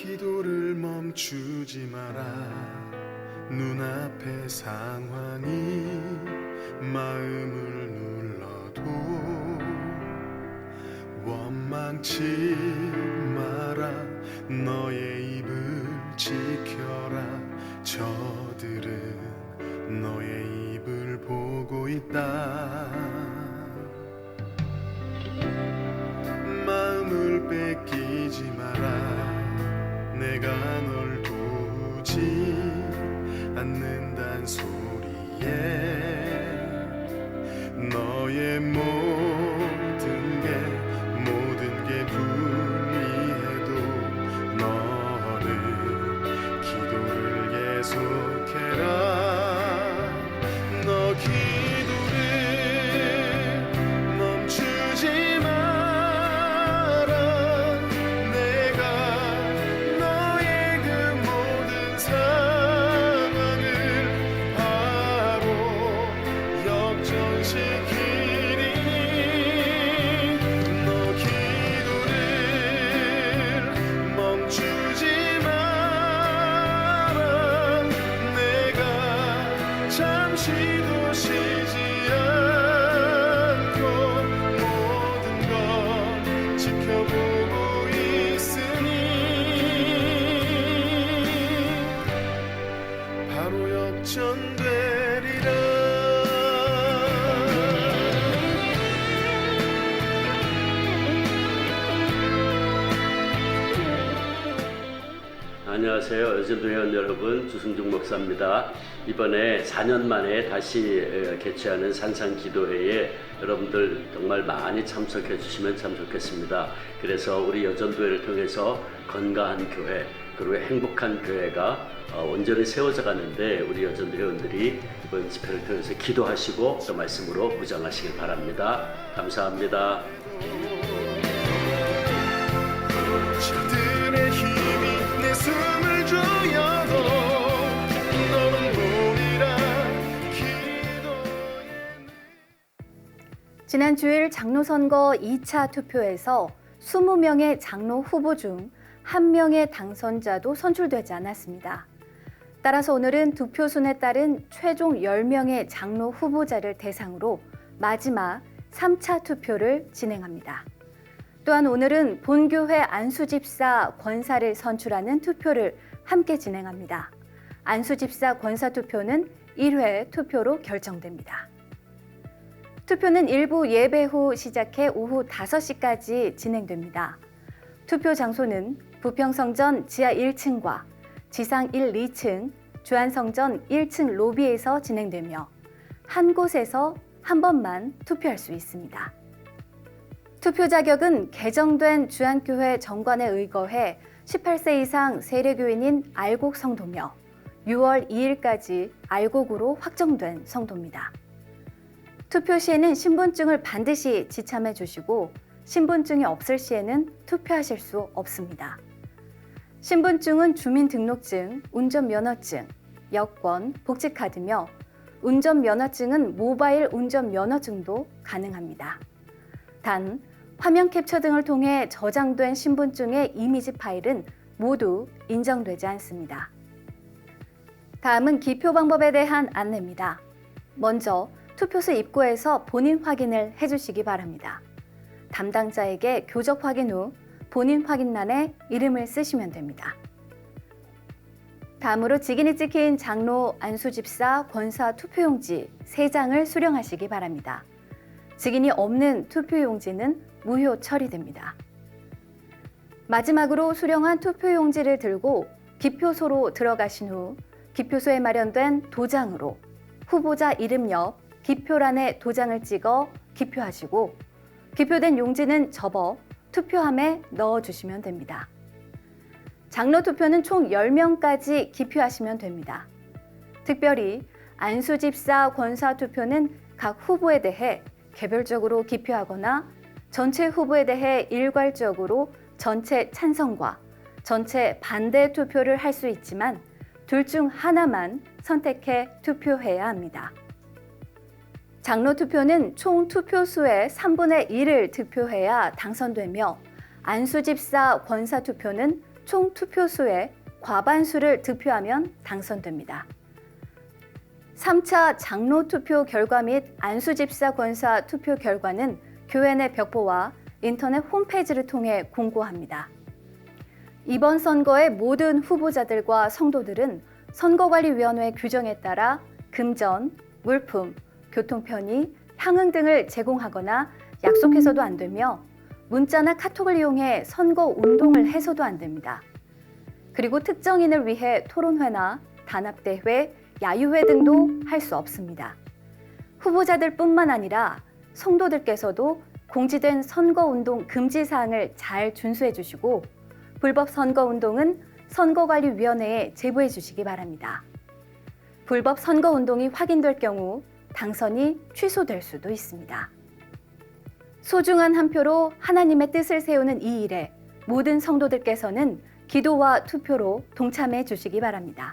기도를 멈추지 마라. 눈앞의 상황이 마음을 눌러도 원망치 마라. 너의 입을 지켜라. 저들은 너의 입을 보고 있다. 마음을 뺏기지 마라. 내가 널 도우지 않는단 소리에 너의 모든 게 불리해도 너는 기도를 계속해라. 너 기도를 멈추지 마라. 내가 너의 그 모든 상황을 바로 역전시키니 너 기도를 멈추지 마라. 내가 잠시도 쉬지 않고 모든 걸 지켜보고 있으니 바로 역전되리라. 안녕하세요. 여전도 회원 여러분, 주승중 목사입니다. 이번에 4년 만에 다시 개최하는 산상기도회에 여러분들 정말 많이 참석해 주시면 참 좋겠습니다. 그래서 우리 여전도회를 통해서 건강한 교회 그리고 행복한 교회가 온전히 세워져 가는데 우리 여전도 회원들이 이번 집회를 통해서 기도하시고 또 말씀으로 무장하시길 바랍니다. 감사합니다. 저들의 힘이 내 숨을 조여도 너는 보리라. 기도에 지난 주일 장로선거 2차 투표에서 20명의 장로 후보 중 1명의 당선자도 선출되지 않았습니다. 따라서 오늘은 득표순에 따른 최종 10명의 장로 후보자를 대상으로 마지막 3차 투표를 진행합니다. 또한 오늘은 본교회 안수집사 권사를 선출하는 투표를 함께 진행합니다. 안수집사 권사 투표는 1회 투표로 결정됩니다. 투표는 일부 예배 후 시작해 오후 5시까지 진행됩니다. 투표 장소는 부평성전 지하 1층과 지상 1, 2층, 주안성전 1층 로비에서 진행되며 한 곳에서 한 번만 투표할 수 있습니다. 투표 자격은 개정된 주안교회 정관에 의거해 18세 이상 세례교인인 알곡 성도며 6월 2일까지 알곡으로 확정된 성도입니다. 투표 시에는 신분증을 반드시 지참해 주시고 신분증이 없을 시에는 투표하실 수 없습니다. 신분증은 주민등록증, 운전면허증, 여권, 복지카드며 운전면허증은 모바일 운전면허증도 가능합니다. 단, 화면 캡처 등을 통해 저장된 신분증의 이미지 파일은 모두 인정되지 않습니다. 다음은 기표 방법에 대한 안내입니다. 먼저 투표소 입구에서 본인 확인을 해주시기 바랍니다. 담당자에게 교적 확인 후 본인 확인란에 이름을 쓰시면 됩니다. 다음으로 직인이 찍힌 장로, 안수집사, 권사 투표용지 3장을 수령하시기 바랍니다. 직인이 없는 투표용지는 무효 처리됩니다. 마지막으로 수령한 투표용지를 들고 기표소로 들어가신 후 기표소에 마련된 도장으로 후보자 이름 옆 기표란에 도장을 찍어 기표하시고 기표된 용지는 접어 투표함에 넣어주시면 됩니다. 장로 투표는 총 10명까지 기표하시면 됩니다. 특별히 안수집사 권사 투표는 각 후보에 대해 개별적으로 기표하거나 전체 후보에 대해 일괄적으로 전체 찬성과 전체 반대 투표를 할 수 있지만 둘 중 하나만 선택해 투표해야 합니다. 장로 투표는 총 투표수의 3분의 1을 득표해야 당선되며 안수집사 권사 투표는 총 투표수의 과반수를 득표하면 당선됩니다. 3차 장로 투표 결과 및 안수집사 권사 투표 결과는 교회 내 벽보와 인터넷 홈페이지를 통해 공고합니다. 이번 선거의 모든 후보자들과 성도들은 선거관리위원회 규정에 따라 금전, 물품, 교통편의, 향응 등을 제공하거나 약속해서도 안 되며 문자나 카톡을 이용해 선거 운동을 해서도 안 됩니다. 그리고 특정인을 위해 토론회나 단합대회, 야유회 등도 할 수 없습니다. 후보자들뿐만 아니라 성도들께서도 공지된 선거운동 금지 사항을 잘 준수해 주시고 불법 선거운동은 선거관리위원회에 제보해 주시기 바랍니다. 불법 선거운동이 확인될 경우 당선이 취소될 수도 있습니다. 소중한 한 표로 하나님의 뜻을 세우는 이 일에 모든 성도들께서는 기도와 투표로 동참해 주시기 바랍니다.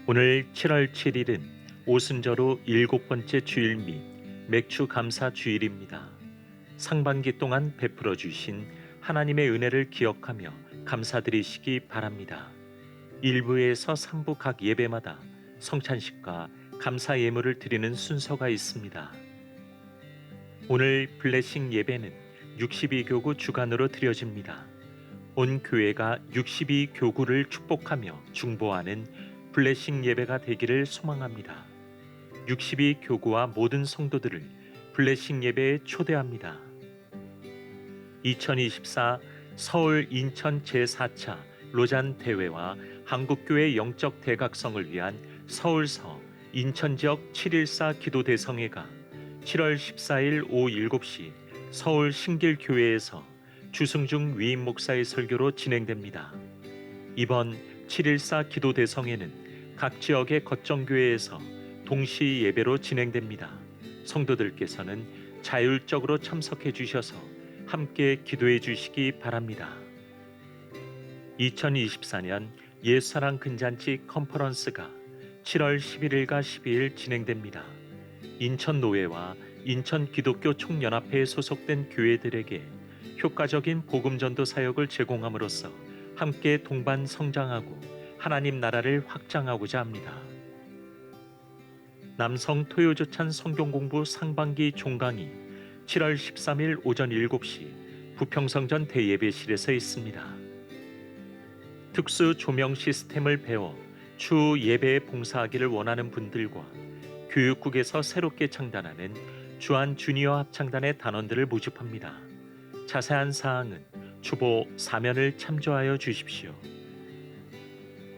오늘 7월 7일은 오순절후 7번째 주일 및 맥주 감사 주일입니다. 상반기 동안 베풀어 주신 하나님의 은혜를 기억하며 감사드리시기 바랍니다. 1부에서 3부 각 예배마다 성찬식과 감사 예물을 드리는 순서가 있습니다. 오늘 블레싱 예배는 62교구 주간으로 드려집니다. 온 교회가 62교구를 축복하며 중보하는 블레싱 예배가 되기를 소망합니다. 62교구와 모든 성도들을 블레싱 예배에 초대합니다. 2024 서울 인천 제4차 로잔 대회와 한국교회 영적 대각성을 위한 서울서 인천 지역 714 기도 대성회가 7월 14일 오후 7시 서울 신길교회에서 주승중 위임 목사의 설교로 진행됩니다. 이번 714 기도 대성회는 각 지역의 거점교회에서 동시 예배로 진행됩니다. 성도들께서는 자율적으로 참석해 주셔서 함께 기도해 주시기 바랍니다. 2024년 옛사랑 근잔치 컨퍼런스가 7월 11일과 12일 진행됩니다. 인천노회와 인천기독교 총연합회에 소속된 교회들에게 효과적인 복음전도 사역을 제공함으로써 함께 동반 성장하고 하나님 나라를 확장하고자 합니다. 남성 토요조찬 성경공부 상반기 종강이 7월 13일 오전 7시 부평성전 대예배실에서 있습니다. 특수 조명 시스템을 배워 추후 예배에 봉사하기를 원하는 분들과 교육국에서 새롭게 창단하는 주한 주니어 합창단의 단원들을 모집합니다. 자세한 사항은 주보 사면을 참조하여 주십시오.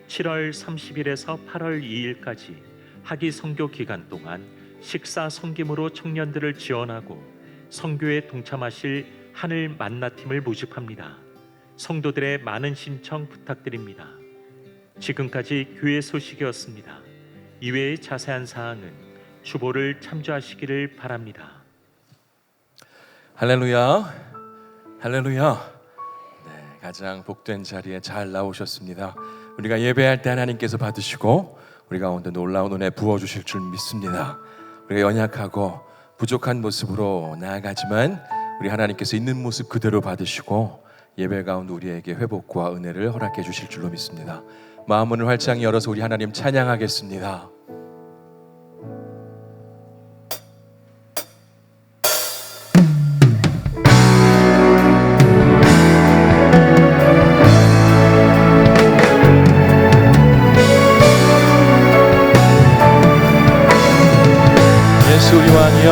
7월 30일에서 8월 2일까지 학위 선교 기간 동안 식사 섬김으로 청년들을 지원하고 선교에 동참하실 하늘 만나팀을 모집합니다. 성도들의 많은 신청 부탁드립니다. 지금까지 교회 소식이었습니다. 이외의 자세한 사항은 주보를 참조하시기를 바랍니다. 할렐루야, 할렐루야. 네, 가장 복된 자리에 잘 나오셨습니다. 우리가 예배할 때 하나님께서 받으시고 우리 가운데 놀라운 은혜 부어주실 줄 믿습니다. 우리가 연약하고 부족한 모습으로 나아가지만 우리 하나님께서 있는 모습 그대로 받으시고 예배 가운데 우리에게 회복과 은혜를 허락해 주실 줄로 믿습니다. 마음문을 활짝 열어서 우리 하나님 찬양하겠습니다. 예수 우리 왕이여,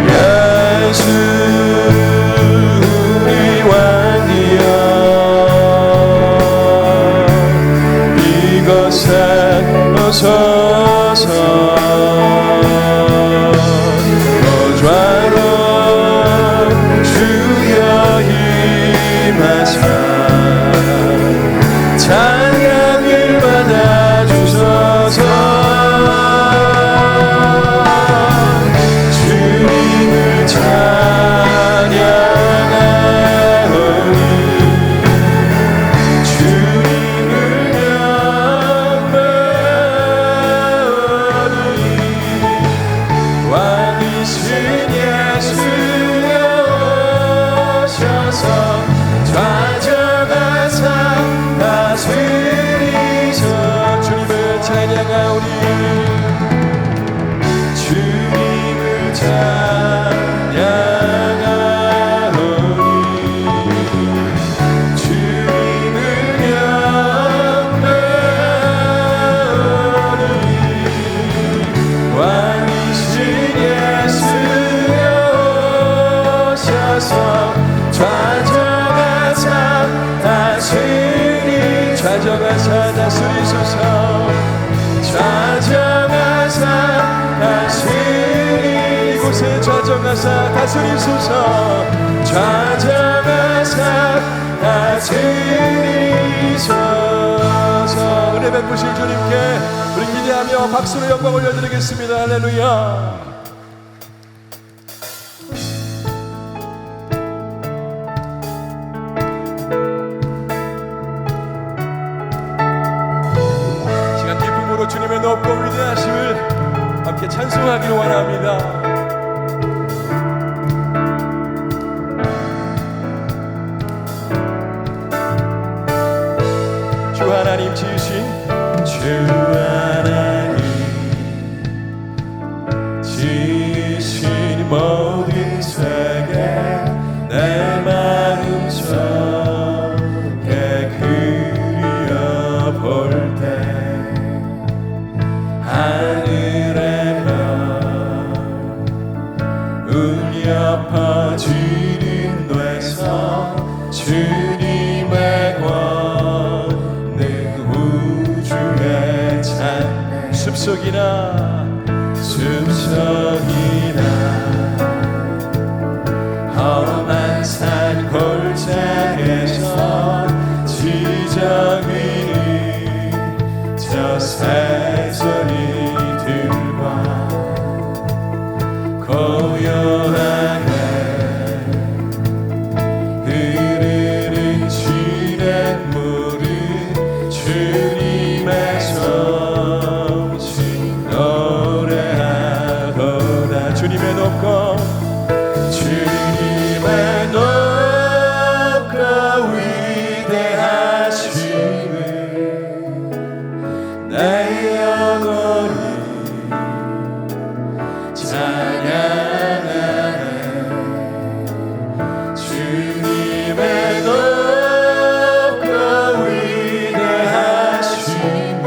예수 우리 왕이여, 이곳에 오소서. 거주하러 주여 임하사 찬양을 받아주소서. 주님을 찬양하오니 주님을 주소서 좌정하사 다스리소서 주님을 찬양하오니 주님을 찬양하오니 주님을 영광하오니 왕이신 예수여 오셔서 좌정하사 다스리소서 좌정하사 다스리 이곳에 좌정하사 다스리소서 좌정하사 다스리소서 은혜 베푸실 주님께 우리 기대하며 박수로 영광 올려드리겠습니다. 할렐루야. 주님의 높고 위대하심을 함께 찬송하기를 원합니다. 주 하나님 지으신 주 하나님 지으신 모든 세계 내 마음속에 그려볼 때 하늘의 별 울려 퍼지는 데서 주님의 권능 우주에 찬 숲속이나 험한 산 골짜기에서 지정이 저 새소리들과 고요하게 흐르는 시냇물은 주님의 솜씨 노래하도다 주님의 높고 위대하심을 내 영혼이 찬양하네 주님의 높고 위대하심을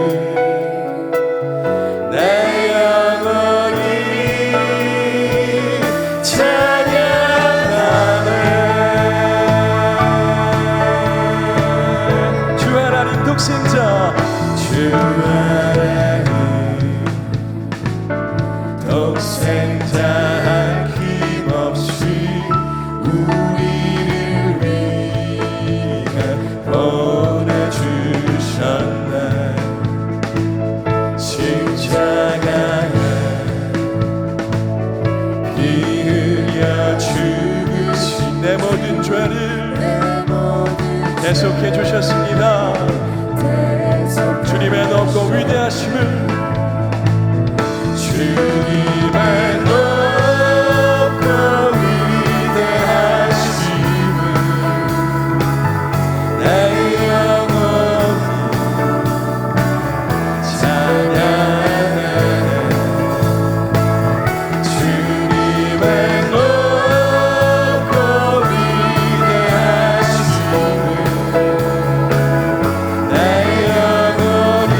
내 영혼이 찬양하네 주 하나님 독생자 주 하나님 독생자 힘없이 우리를 위해 보내주셨네 십자가에 피 흘려 죽으신 내 모든 죄를 대속해 주셨습니다. 주님의 높고 위대하심을 주님의 높고 위대하심을 내 영혼이 찬양하네 주님의 높고 위대하심을 내 영혼이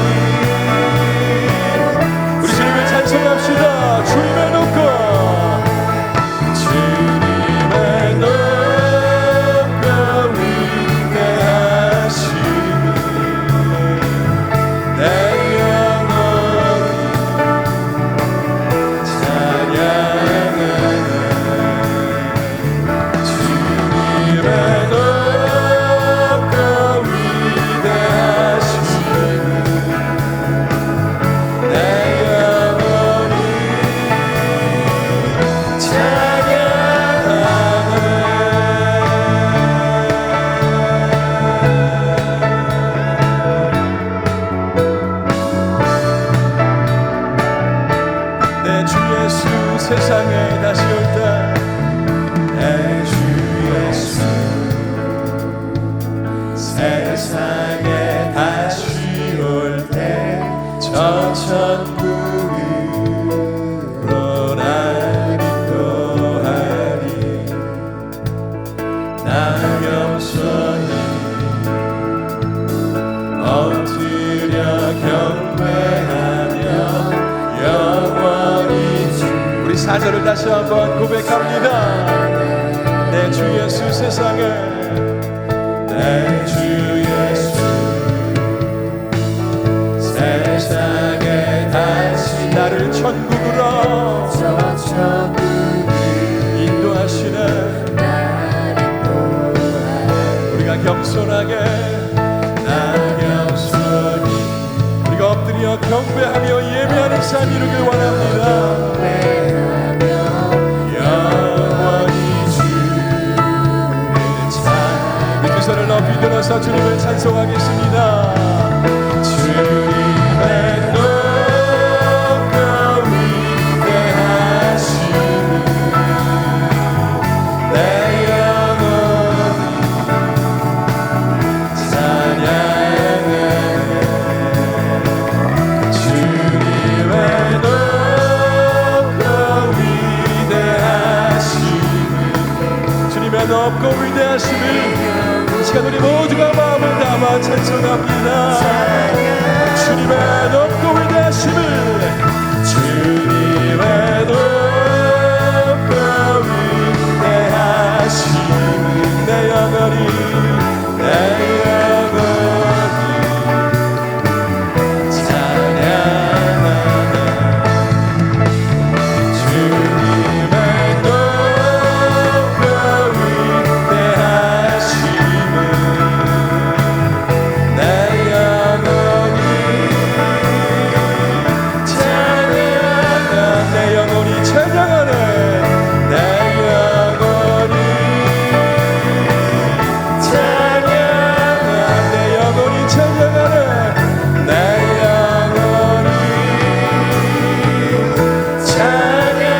겸손히 엎드려 경배하며 영원히 우리 4절을 다시 한번 고백합니다. 내 주 예수 세상에 내 주 예수 세상에 다시 나를 천국으로 인도하시네. 우리가 겸손하게 겸손히 우리가 엎드려 경배하며 예배하는 삶 이루길 원합니다. 영원히 주의 찬 우리 두 손을 높이 들어서 주님을 찬송하겠습니다. 주님의 높고 위대하심을 내 영혼이 찬양해. 주님의 높고 위대하심을 주님의 높고 위대하심을 이 시간 우리 모두가 마음을 담아 찬송합니다. 주님의 높고 위대하심을 주님의 높고 위대하심을 내 영혼이 찬양하네. 주님의 높고 위대하심을 내 영혼이 찬양하네. 내 영혼이 찬양하네. 내 영혼이 찬양하네. 내 영혼이 찬양하네.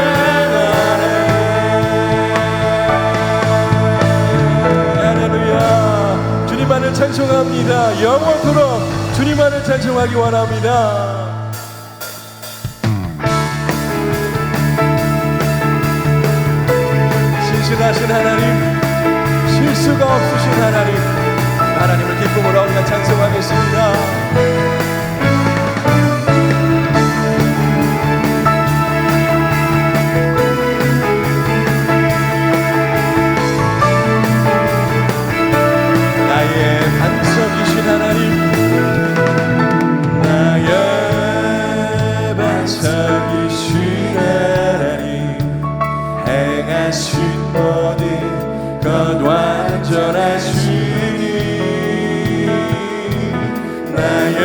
할렐루야. 주님만을 찬송합니다. 영원토록 주님만을 찬송하기 원합니다. 신실하신 하나님, 실수가 없으신 하나님, 하나님을 기쁨으로 우리가 찬송하겠습니다. 나의 반석이신 하나님, 나의 반석이신 하나님, 행하신 모든 것 완전하시니 나의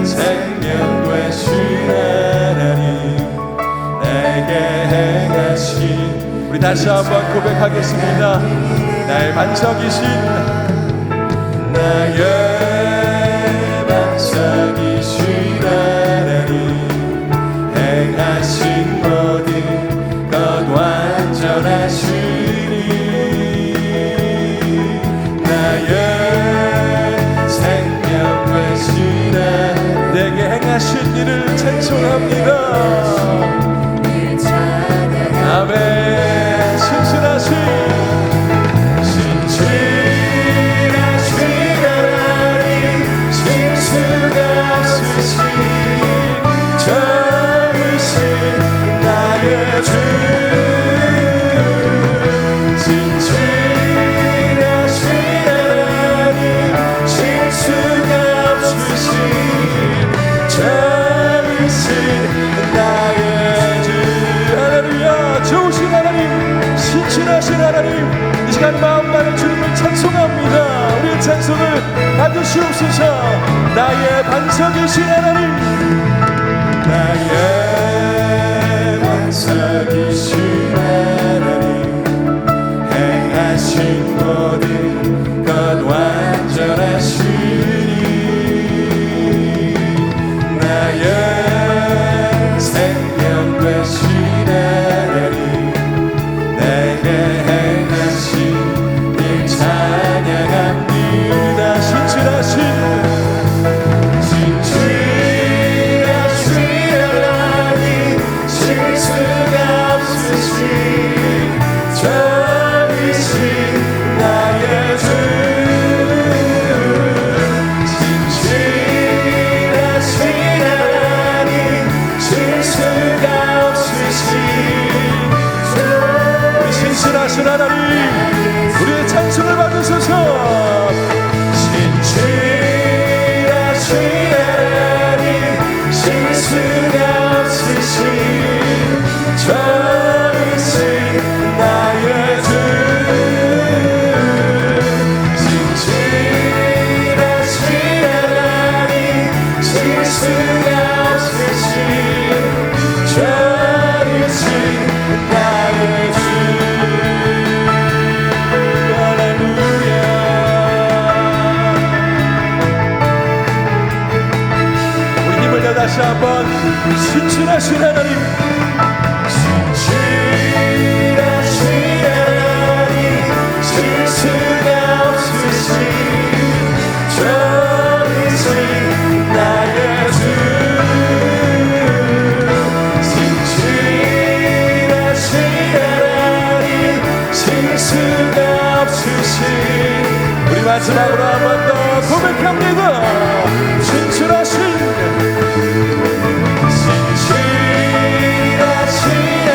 생명 되신 하나님, 내게 행하신 우리 다시 한번 고백하겠습니다. 나의 반석이신 나의 반석이신 하나님, 행하신 모든 것 완전하시니 나의 생명 되시네. 내게 행하신 일을 찬송합니다. 아멘. 신실하신 하나님, 실수가 없으신 정의신 나의 주, 진실하신 하나님, 실수가 없으신 정의신 나의 주. 할렐루야. 좋으신 하나님, 신실하신 하나님, 이 시간 마음만을 주님을 찬송합니다. 우리의 찬송을 받으시옵소서. 나의 반석이신 하나님, 나의 반석이신 하나님, 행하신 모든 것 완전하시니 나의 생명 되신 하나님, 내게 행하신 일 찬양합니다. 신실하신 하나님, 실수가 없으신 친절하신 하나님, 우리의 찬송을 받으소서. 친절하신 하나님, 실수가 없으신 전이신 나의 주. 친절하신 하나님, 실수가 없으신 전이신 나의 주. 할렐루야. 우리 힘을 내 다시 한번. 신실하신 하나님, 신실하신 하나님, 실수가 없으신 전이신 나의 주. 신실하신 하나님, 실수가 없으신. 우리 마지막으로 한 번 더 고백합니다. 신실하신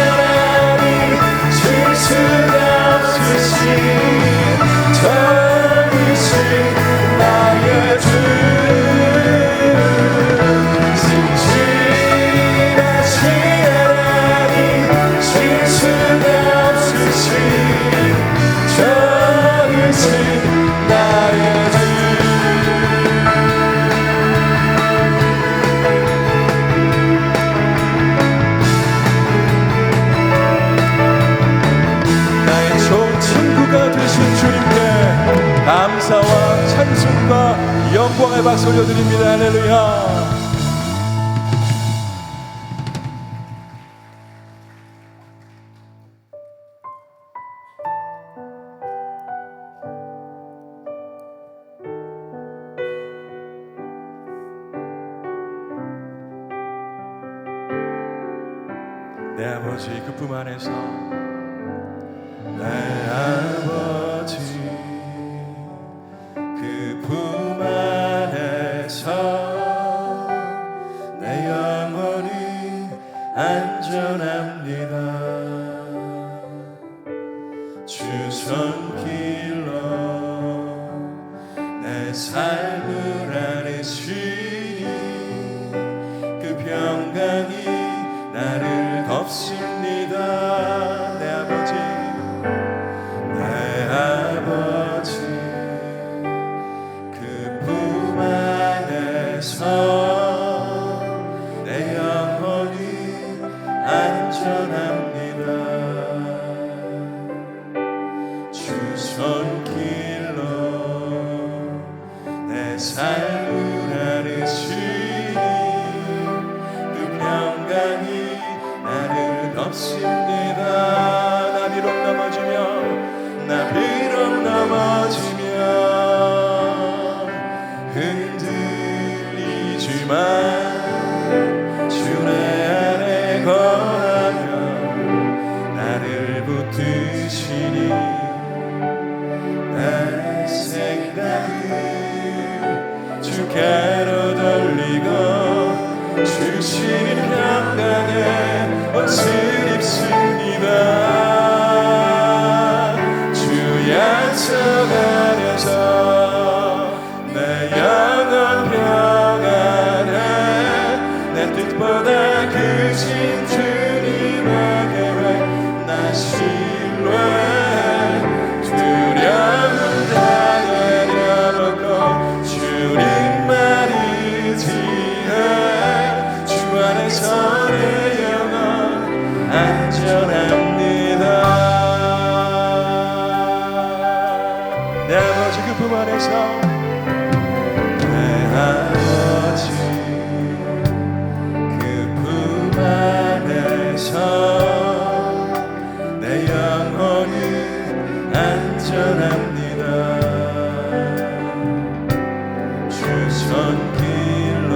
하나님, 실수가 없으신 전이신 나의 주. 신실하신 하나님, 실수가 없으신 전이신 나의 주. 나의 좋은 친구가 되신 주님께 감사와 찬송과 영광의 박수 올려드립니다. 할렐루야. 내 아버지 그품 안에서, 내 아버지 그품 안에서 내 영혼이 안전합니다. 주 손길로 내 삶을 안으시니 그 평강이 나를 덮습니다. 내 아버지, 내 아버지 그품 안에서 내 영혼이 안전합니다. 주 손길로 내 삶을 안으시니 그 평강이 나를 덮습니다. 나 비록 넘어지면 흔들리지만 주 내 안에 거하며 나를 붙드시니 내 생각을 주께로 돌리고 주시는 평강에 옷을 입습니다. 주 약속 안에서 내 영혼 평안해. 내 뜻보다 크신 주님의 계획 나 신뢰해. 두려움 다 내려놓고 주님만 의지해. 주 안에서 내 영혼 안전합니다. 내 아버지 그품 안에서, 내 아버지 그품 안에서 내 영혼은 안전합니다. 주 손길로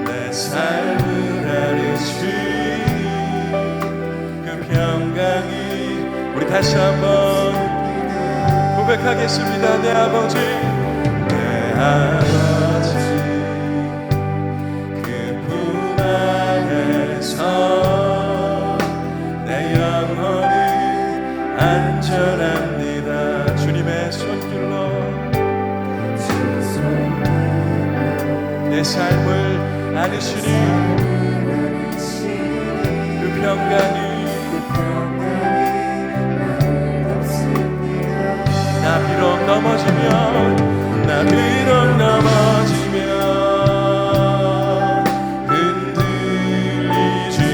내 삶을 안으시니 그 평강이. 우리 다시 한번 고백하겠습니다. 내 아버지, 내 아버지 그품 안에서 내 영혼을 안전합니다. 주님의 손길로 내 삶을 안으시니 그 평강이 나 비록 넘어지면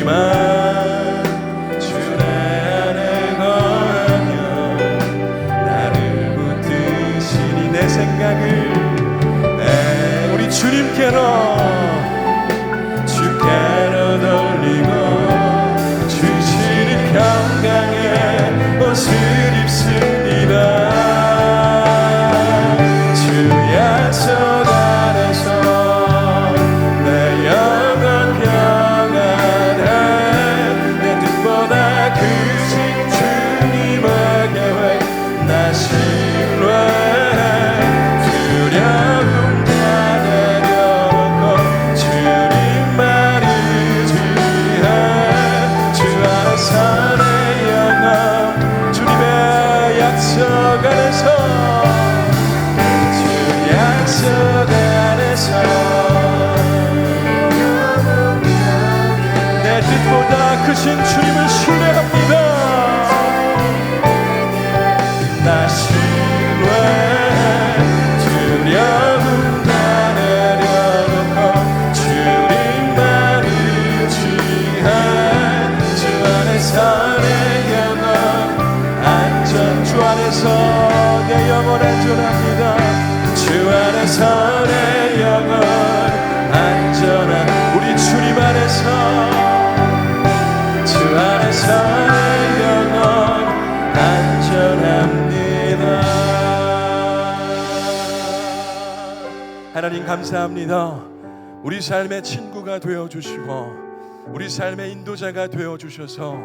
흔들리지만 주 내 안에 거하며 나를 붙드시니 내 생각을 우리 주님께로 돌리고 주시는 평강의 옷을 입습니다. 주 약속 안에서 내 영혼 평안해. 내 뜻보다 크신 주님의 계획 나 신뢰해. 두려움 다 내려놓고 주님만 의지해. 주 안에서 내 영혼 주님의 약속 안에서 내 뜻보다 크신 주님을 신뢰합니다. 나 신뢰해. 두려움 다 내려놓고 주님만 의지해. 주 안에서 내 영혼 안전. 주 안에서 내 영혼 안전합니다. 주 안에서 내 영혼 안전한 우리 주님 안에서 주 안에서 내 영혼 안전합니다. 하나님 감사합니다. 우리 삶의 친구가 되어주시고 우리 삶의 인도자가 되어주셔서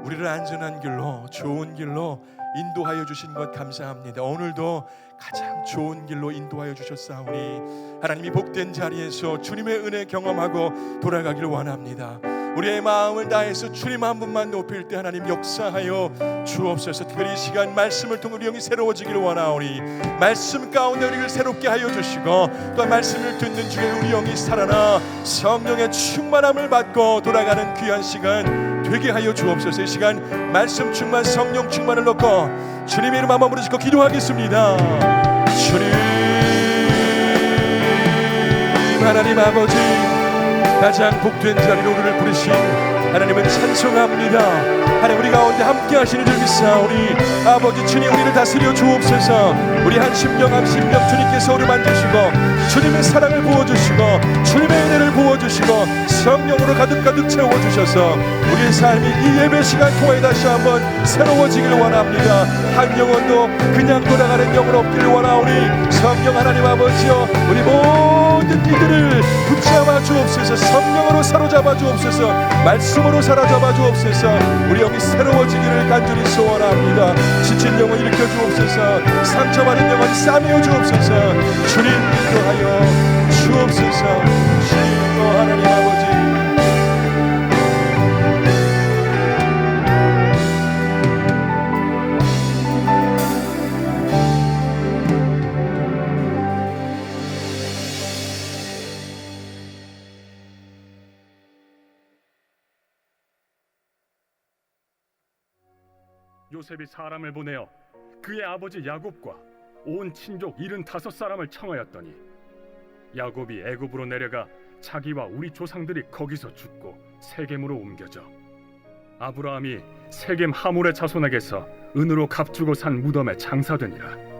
우리를 안전한 길로 좋은 길로 인도하여 주신 것 감사합니다. 오늘도 가장 좋은 길로 인도하여 주셨사오니 하나님이 복된 자리에서 주님의 은혜 경험하고 돌아가기를 원합니다. 우리의 마음을 다해서 주님 한 분만 높일 때 하나님 역사하여 주옵소서. 특별히 이 시간 말씀을 통해 우리 영이 새로워지기를 원하오니 말씀 가운데 우리를 새롭게 하여 주시고 또 말씀을 듣는 중에 우리 영이 살아나 성령의 충만함을 받고 돌아가는 귀한 시간 되게 하여 주옵소서. 이 시간 말씀 충만 성령 충만을 넣고 주님의 이름 한번 부르시고 기도하겠습니다. 주님 하나님 아버지 가장 복된 자리로 우리를 부르신 하나님은 찬송합니다. 하나님 우리 가운데 함께 하시는 줄 믿사오니 아버지 주님 우리를 다스려 주옵소서. 우리 한 심령 한 심령 주님께서 우리 만지시고 주님의 사랑을 부어주시고 주님의 은혜를 부어주시고 성령으로 가득가득 채워주셔서 우리의 삶이 이 예배 시간 통해 다시 한번 새로워지기를 원합니다. 한 영혼도 그냥 돌아가는 영혼 없기를 원하오니 성령 하나님 아버지여 우리 모든 이들을 붙잡아 주옵소서. 성령으로 사로잡아 주옵소서. 말씀으로 사로잡아 주옵소서. 우리 영이 새로워지기를 간절히 소원합니다. 지친 영혼 일으켜 주옵소서. 상처받은 영혼 싸매어 주옵소서. 주님 인도하여 주옵소서. 주님 하나님 아버지 요셉이 사람을 보내어 그의 아버지 야곱과 온 친족 75사람을 청하였더니 야곱이 애굽으로 내려가 자기와 우리 조상들이 거기서 죽고 세겜으로 옮겨져 아브라함이 세겜 하몰의 자손에게서 은으로 값주고 산 무덤에 장사되니라.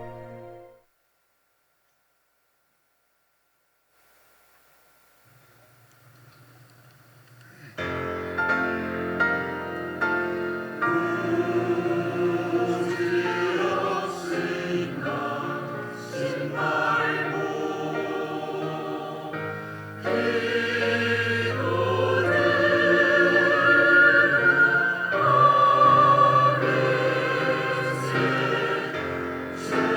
주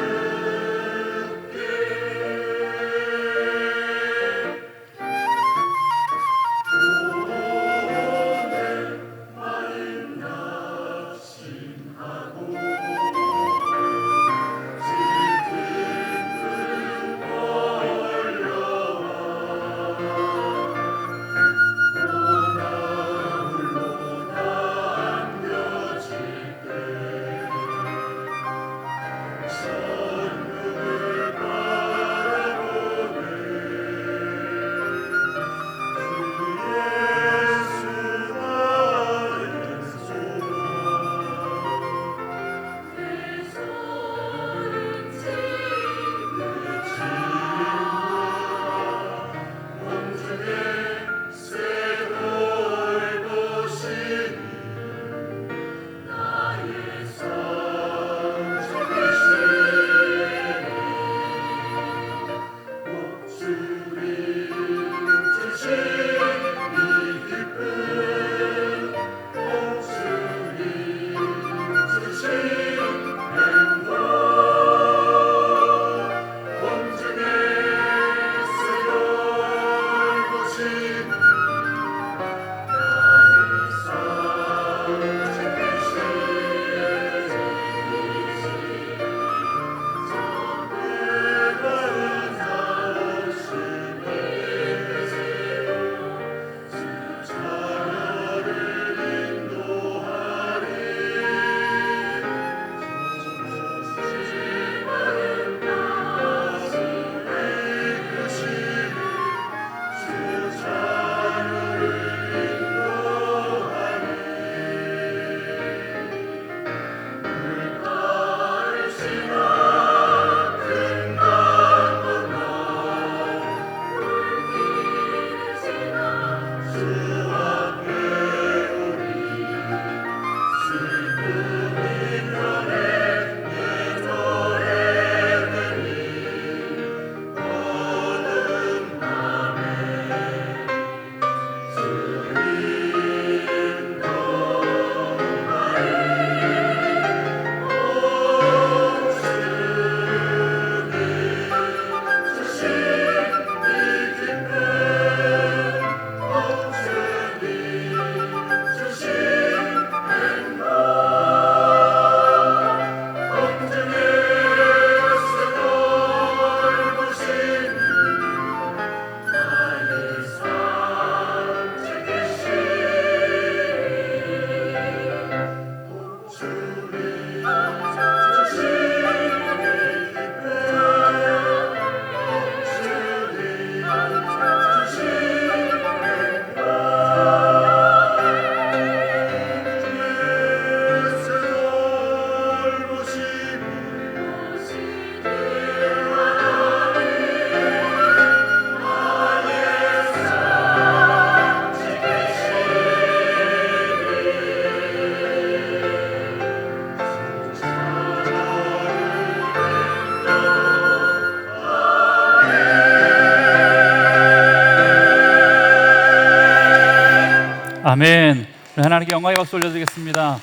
아멘. 하나님께 영광의 박수 올려드리겠습니다.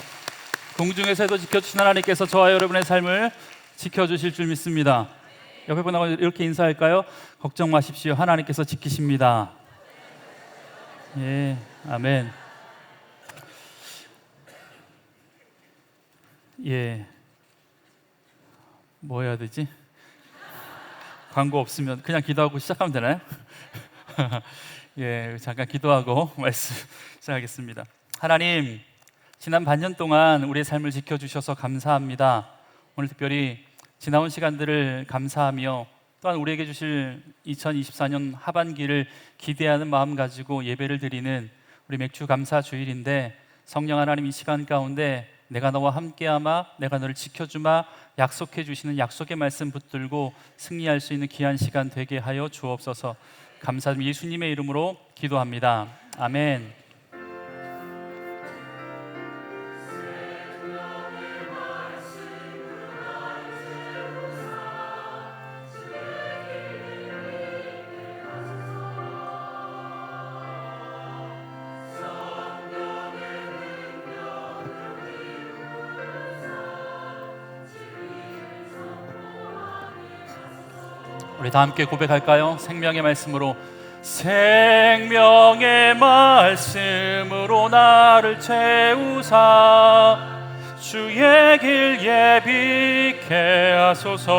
공중에서도 지켜주신 하나님께서 저와 여러분의 삶을 지켜주실 줄 믿습니다. 옆에 분하고 이렇게 인사할까요? 걱정 마십시오. 하나님께서 지키십니다. 예, 아멘. 예, 뭐 해야 되지? 광고 없으면 그냥 기도하고 시작하면 되나요? 예, 잠깐 기도하고 말씀 시작하겠습니다. 하나님, 지난 반년 동안 우리의 삶을 지켜주셔서 감사합니다. 오늘 특별히 지나온 시간들을 감사하며 또한 우리에게 주실 2024년 하반기를 기대하는 마음 가지고 예배를 드리는 우리 맥주 감사 주일인데, 성령 하나님 이 시간 가운데 내가 너와 함께하마, 내가 너를 지켜주마 약속해 주시는 약속의 말씀 붙들고 승리할 수 있는 귀한 시간 되게 하여 주옵소서. 감사드리며 예수님의 이름으로 기도합니다. 아멘. 우리 다 함께 고백할까요? 생명의 말씀으로. 생명의 말씀으로 나를 채우사 주의 길 예비케 하소서.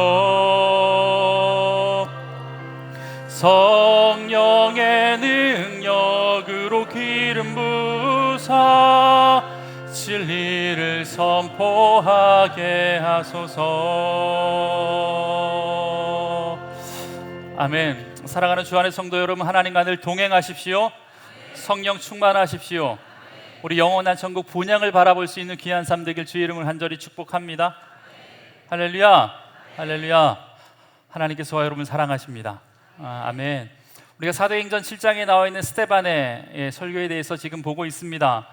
성령의 능력으로 기름 부사 진리를 선포하게 하소서. 아멘. 사랑하는 주 안의 성도 여러분, 하나님과 늘 동행하십시오. 성령 충만하십시오. 우리 영원한 천국 본향을 바라볼 수 있는 귀한 삶 되길 주의 이름을 간절히 축복합니다. 할렐루야, 할렐루야. 하나님께서 저와 여러분 사랑하십니다. 아멘. 우리가 사도행전 7장에 나와 있는 스데반의 설교에 대해서 지금 보고 있습니다.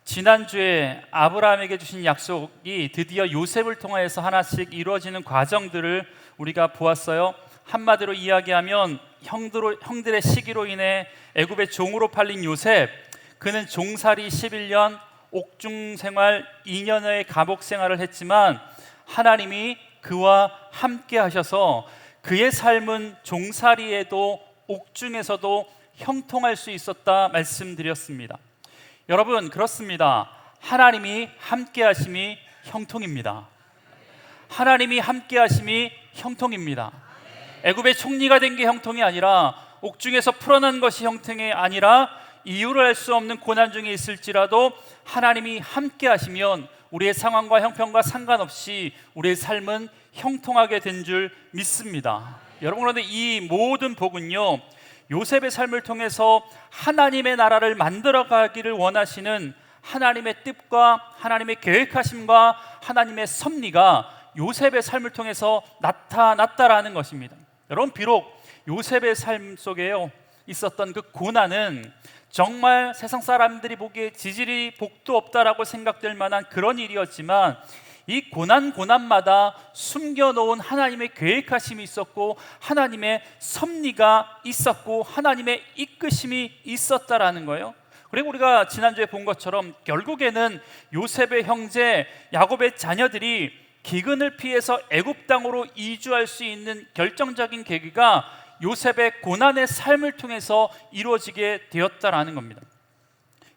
지난주에 아브라함에게 주신 약속이 드디어 요셉을 통해서 하나씩 이루어지는 과정들을 우리가 보았어요. 한마디로 이야기하면 형들의 시기로 인해 애굽의 종으로 팔린 요셉, 그는 종살이 11년, 옥중 생활 2년의 감옥 생활을 했지만 하나님이 그와 함께 하셔서 그의 삶은 종살이에도 옥중에서도 형통할 수 있었다 말씀드렸습니다. 여러분, 그렇습니다. 하나님이 함께 하심이 형통입니다. 하나님이 함께 하심이 형통입니다. 애굽의 총리가 된 게 형통이 아니라, 옥중에서 풀어난 것이 형통이 아니라, 이유를 알 수 없는 고난 중에 있을지라도 하나님이 함께 하시면 우리의 상황과 형편과 상관없이 우리의 삶은 형통하게 된 줄 믿습니다. 여러분, 그런데 이 모든 복은요, 요셉의 삶을 통해서 하나님의 나라를 만들어가기를 원하시는 하나님의 뜻과 하나님의 계획하심과 하나님의 섭리가 요셉의 삶을 통해서 나타났다라는 것입니다. 여러분, 비록 요셉의 삶 속에요 있었던 그 고난은 정말 세상 사람들이 보기에 지질이 복도 없다라고 생각될 만한 그런 일이었지만, 이 고난마다 숨겨놓은 하나님의 계획하심이 있었고 하나님의 섭리가 있었고 하나님의 이끄심이 있었다라는 거예요. 그리고 우리가 지난주에 본 것처럼 결국에는 요셉의 형제 야곱의 자녀들이 기근을 피해서 애굽 땅으로 이주할 수 있는 결정적인 계기가 요셉의 고난의 삶을 통해서 이루어지게 되었다라는 겁니다.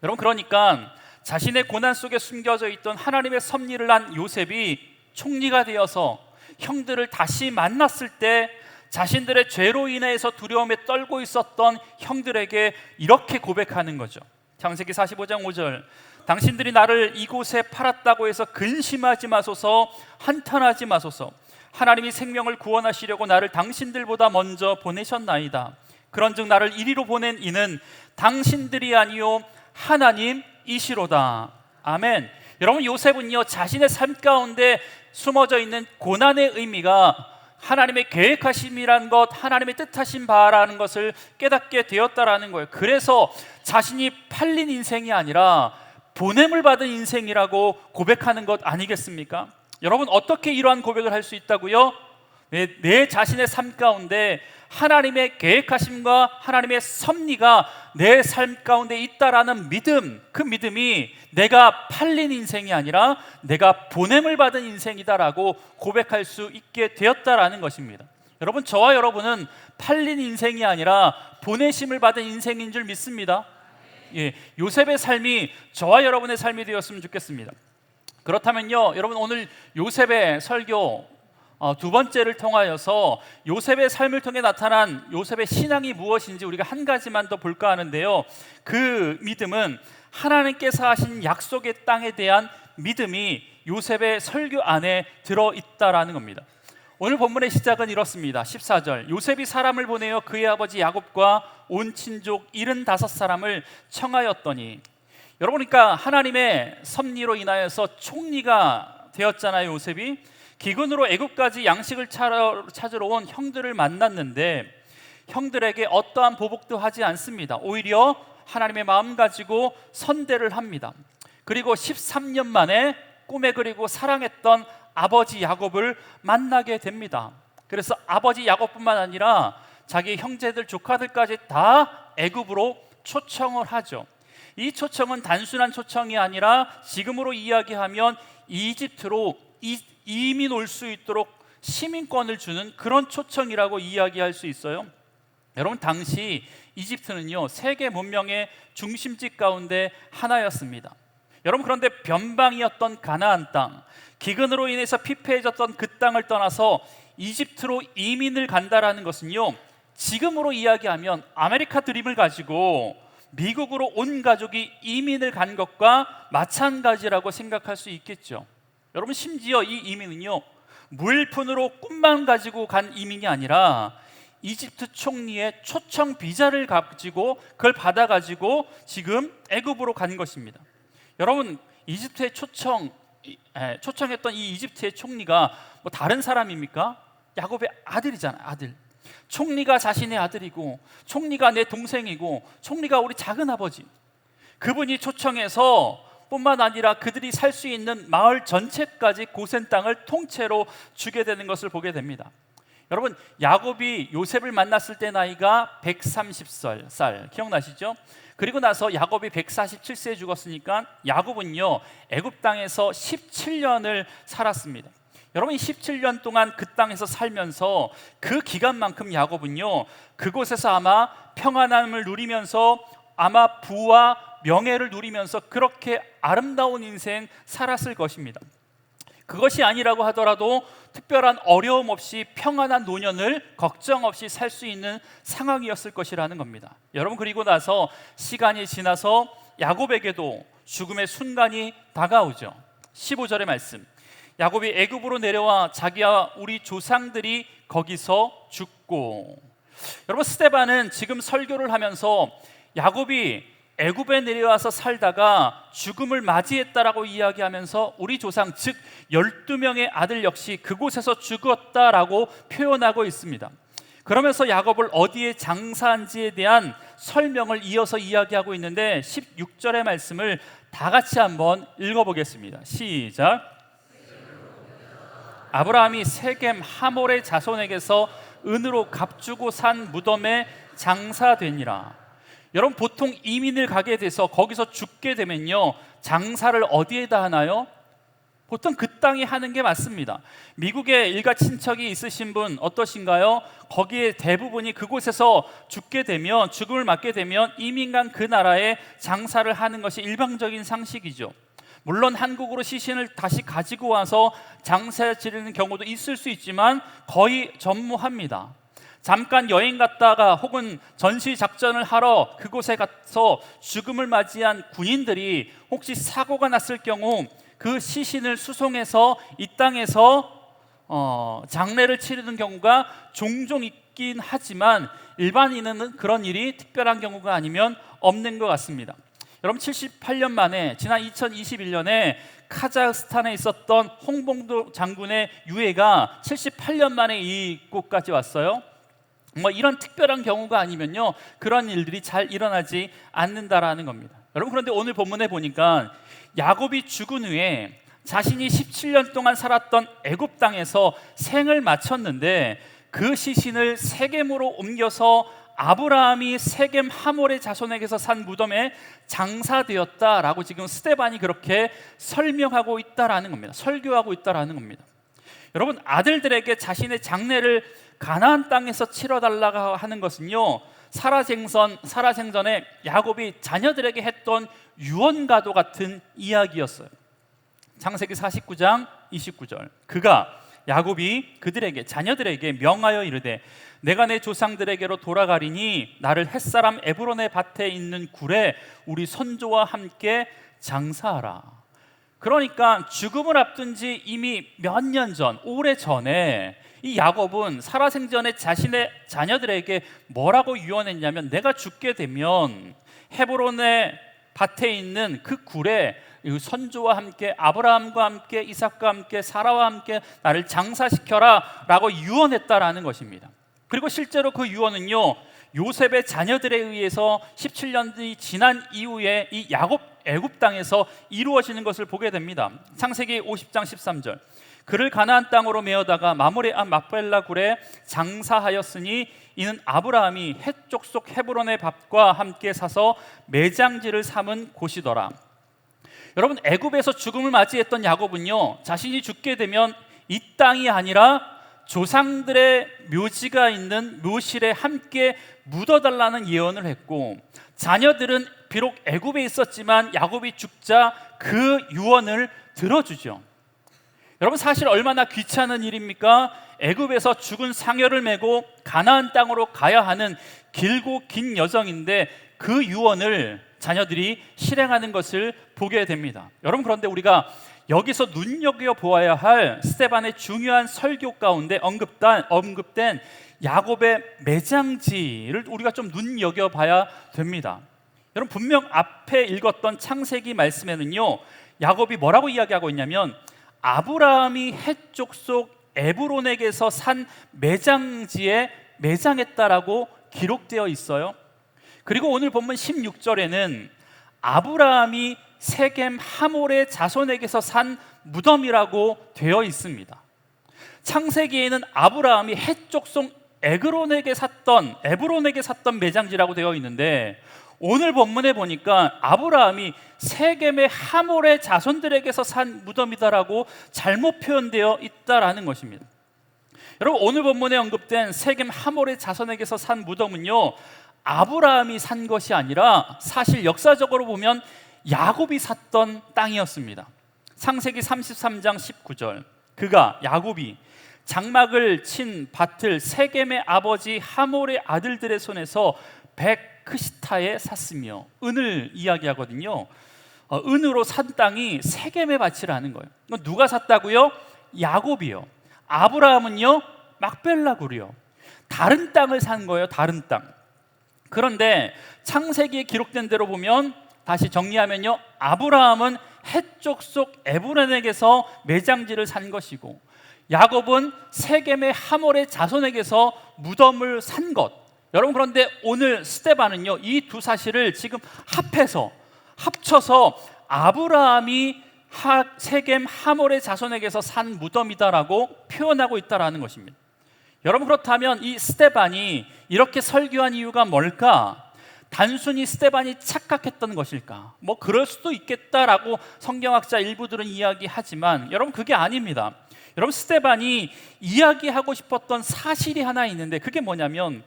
여러분, 그러니까 자신의 고난 속에 숨겨져 있던 하나님의 섭리를 한 요셉이 총리가 되어서 형들을 다시 만났을 때 자신들의 죄로 인해서 두려움에 떨고 있었던 형들에게 이렇게 고백하는 거죠. 창세기 45장 5절, 당신들이 나를 이곳에 팔았다고 해서 근심하지 마소서, 한탄하지 마소서. 하나님이 생명을 구원하시려고 나를 당신들보다 먼저 보내셨나이다. 그런즉 나를 이리로 보낸 이는 당신들이 아니요 하나님이시로다. 아멘. 여러분, 요셉은요, 자신의 삶 가운데 숨어져 있는 고난의 의미가 하나님의 계획하심이란 것, 하나님의 뜻하신 바라는 것을 깨닫게 되었다라는 거예요. 그래서 자신이 팔린 인생이 아니라 보냄을 받은 인생이라고 고백하는 것 아니겠습니까? 여러분, 어떻게 이러한 고백을 할 수 있다고요? 내 자신의 삶 가운데 하나님의 계획하심과 하나님의 섭리가 내 삶 가운데 있다라는 믿음, 그 믿음이 내가 팔린 인생이 아니라 내가 보냄을 받은 인생이다라고 고백할 수 있게 되었다라는 것입니다. 여러분, 저와 여러분은 팔린 인생이 아니라 보내심을 받은 인생인 줄 믿습니다. 예, 요셉의 삶이 저와 여러분의 삶이 되었으면 좋겠습니다. 그렇다면요, 여러분, 오늘 요셉의 설교 두 번째를 통하여서 요셉의 삶을 통해 나타난 요셉의 신앙이 무엇인지 우리가 한 가지만 더 볼까 하는데요, 그 믿음은 하나님께서 하신 약속의 땅에 대한 믿음이 요셉의 설교 안에 들어있다라는 겁니다. 오늘 본문의 시작은 이렇습니다. 14절, 요셉이 사람을 보내어 그의 아버지 야곱과 온 친족 75사람을 청하였더니, 여러분, 그러니까 하나님의 섭리로 인하여서 총리가 되었잖아요. 요셉이 기근으로 애굽까지 양식을 찾으러 온 형들을 만났는데 형들에게 어떠한 보복도 하지 않습니다. 오히려 하나님의 마음 가지고 선대를 합니다. 그리고 13년 만에 꿈에 그리고 사랑했던 아버지 야곱을 만나게 됩니다. 그래서 아버지 야곱뿐만 아니라 자기 형제들, 조카들까지 다 애굽으로 초청을 하죠. 이 초청은 단순한 초청이 아니라 지금으로 이야기하면 이집트로 이민 올 수 있도록 시민권을 주는 그런 초청이라고 이야기할 수 있어요. 여러분, 당시 이집트는요, 세계 문명의 중심지 가운데 하나였습니다. 여러분, 그런데 변방이었던 가나안 땅, 기근으로 인해서 피폐해졌던 그 땅을 떠나서 이집트로 이민을 간다라는 것은요, 지금으로 이야기하면 아메리카 드림을 가지고 미국으로 온 가족이 이민을 간 것과 마찬가지라고 생각할 수 있겠죠. 여러분, 심지어 이 이민은요, 무일푼으로 꿈만 가지고 간 이민이 아니라 이집트 총리의 초청 비자를 가지고 그걸 받아가지고 지금 애굽으로 간 것입니다. 여러분, 이집트에 초청했던 이 이집트의 총리가 뭐 다른 사람입니까? 야곱의 아들이잖아요. 아들. 총리가 자신의 아들이고, 총리가 내 동생이고, 총리가 우리 작은 아버지. 그분이 초청해서 뿐만 아니라 그들이 살 수 있는 마을 전체까지 고센 땅을 통째로 주게 되는 것을 보게 됩니다. 여러분, 야곱이 요셉을 만났을 때 나이가 130살 기억나시죠? 그리고 나서 야곱이 147세에 죽었으니까 야곱은요, 애굽 땅에서 17년을 살았습니다. 여러분, 17년 동안 그 땅에서 살면서 그 기간만큼 야곱은요, 그곳에서 아마 평안함을 누리면서 아마 부와 명예를 누리면서 그렇게 아름다운 인생 살았을 것입니다. 그것이 아니라고 하더라도 특별한 어려움 없이 평안한 노년을 걱정 없이 살 수 있는 상황이었을 것이라는 겁니다. 여러분, 그리고 나서 시간이 지나서 야곱에게도 죽음의 순간이 다가오죠. 15절의 말씀, 야곱이 애굽으로 내려와 자기와 우리 조상들이 거기서 죽고. 여러분, 스데반은 지금 설교를 하면서 야곱이 애굽에 내려와서 살다가 죽음을 맞이했다라고 이야기하면서 우리 조상, 즉 12명의 아들 역시 그곳에서 죽었다라고 표현하고 있습니다. 그러면서 야곱을 어디에 장사한지에 대한 설명을 이어서 이야기하고 있는데 16절의 말씀을 다 같이 한번 읽어보겠습니다. 시작. 아브라함이 세겜 하몰의 자손에게서 은으로 값주고 산 무덤에 장사되니라. 여러분, 보통 이민을 가게 돼서 거기서 죽게 되면요, 장사를 어디에다 하나요? 보통 그 땅에 하는 게 맞습니다. 미국에 일가 친척이 있으신 분 어떠신가요? 거기에 대부분이 그곳에서 죽게 되면, 죽음을 맞게 되면 이민 간 그 나라에 장사를 하는 것이 일반적인 상식이죠. 물론 한국으로 시신을 다시 가지고 와서 장사 지르는 경우도 있을 수 있지만 거의 전무합니다. 잠깐 여행 갔다가 혹은 전시 작전을 하러 그곳에 가서 죽음을 맞이한 군인들이 혹시 사고가 났을 경우 그 시신을 수송해서 이 땅에서 장례를 치르는 경우가 종종 있긴 하지만 일반인은 그런 일이 특별한 경우가 아니면 없는 것 같습니다. 여러분, 78년 만에 지난 2021년에 카자흐스탄에 있었던 홍봉도 장군의 유해가 78년 만에 이곳까지 왔어요. 뭐 이런 특별한 경우가 아니면요, 그런 일들이 잘 일어나지 않는다라는 겁니다. 여러분, 그런데 오늘 본문에 보니까 야곱이 죽은 후에 자신이 17년 동안 살았던 애굽 땅에서 생을 마쳤는데 그 시신을 세겜으로 옮겨서 아브라함이 세겜 하몰의 자손에게서 산 무덤에 장사되었다라고 지금 스데반이 그렇게 설명하고 있다라는 겁니다. 설교하고 있다라는 겁니다. 여러분, 아들들에게 자신의 장례를 가나안 땅에서 치러달라고 하는 것은요, 살아생전에 야곱이 자녀들에게 했던 유언과도 같은 이야기였어요. 창세기 49장 29절, 그가 야곱이 그들에게 자녀들에게 명하여 이르되 내가 내 조상들에게로 돌아가리니 나를 햇사람 에브론의 밭에 있는 굴에 우리 선조와 함께 장사하라. 그러니까 죽음을 앞둔 지 이미 몇 년 전, 오래 전에 이 야곱은 살아생전에 자신의 자녀들에게 뭐라고 유언했냐면, 내가 죽게 되면 헤브론의 밭에 있는 그 굴에 선조와 함께 아브라함과 함께 이삭과 함께 사라와 함께 나를 장사시켜라 라고 유언했다라는 것입니다. 그리고 실제로 그 유언은요, 요셉의 자녀들에 의해서 17년이 지난 이후에 이 야곱 애굽 땅에서 이루어지는 것을 보게 됩니다. 창세기 50장 13절, 그를 가나안 땅으로 메어다가 마므레 아 막벨라 굴에 장사하였으니 이는 아브라함이 헷 쪽 헤브론의 밭과 함께 사서 매장지를 삼은 곳이더라. 여러분, 애굽에서 죽음을 맞이했던 야곱은요, 자신이 죽게 되면 이 땅이 아니라 조상들의 묘지가 있는 묘실에 함께 묻어달라는 예언을 했고, 자녀들은 비록 애굽에 있었지만 야곱이 죽자 그 유언을 들어주죠. 여러분, 사실 얼마나 귀찮은 일입니까? 애굽에서 죽은 상여를 메고 가나안 땅으로 가야 하는 길고 긴 여정인데 그 유언을 자녀들이 실행하는 것을 보게 됩니다. 여러분, 그런데 우리가 여기서 눈여겨보아야 할 스데반의 중요한 설교 가운데 언급된 야곱의 매장지를 우리가 좀 눈여겨봐야 됩니다. 여러분, 분명 앞에 읽었던 창세기 말씀에는요, 야곱이 뭐라고 이야기하고 있냐면 아브라함이 헷 족속 에브론에게서 산 매장지에 매장했다라고 기록되어 있어요. 그리고 오늘 본문 16절에는 아브라함이 세겜 하몰의 자손에게서 산 무덤이라고 되어 있습니다. 창세기에는 아브라함이 헷 족속 에브론에게 샀던 매장지라고 되어 있는데, 오늘 본문에 보니까 아브라함이 세겜의 하몰의 자손들에게서 산 무덤이다라고 잘못 표현되어 있다라는 것입니다. 여러분, 오늘 본문에 언급된 세겜 하몰의 자손에게서 산 무덤은요, 아브라함이 산 것이 아니라 사실 역사적으로 보면 야곱이 샀던 땅이었습니다. 창세기 33장 19절, 그가 야곱이 장막을 친 밭을 세겜의 아버지 하몰의 아들들의 손에서 백크시타에 샀으며, 은을 이야기하거든요. 은으로 산 땅이 세겜의 밭이라는 거예요. 누가 샀다고요? 야곱이요. 아브라함은요, 막벨라 굴이요. 다른 땅을 산 거예요. 다른 땅. 그런데 창세기에 기록된 대로 보면, 다시 정리하면요, 아브라함은 헷 족속 에브론에게서 매장지를 산 것이고, 야곱은 세겜의 하몰의 자손에게서 무덤을 산 것. 여러분, 그런데 오늘 스데반은요, 이 두 사실을 지금 합쳐서 아브라함이 세겜 하몰의 자손에게서 산 무덤이다라고 표현하고 있다라는 것입니다. 여러분, 그렇다면 이 스데반이 이렇게 설교한 이유가 뭘까? 단순히 스데반이 착각했던 것일까? 뭐 그럴 수도 있겠다라고 성경학자 일부들은 이야기하지만, 여러분, 그게 아닙니다. 여러분, 스데반이 이야기하고 싶었던 사실이 하나 있는데, 그게 뭐냐면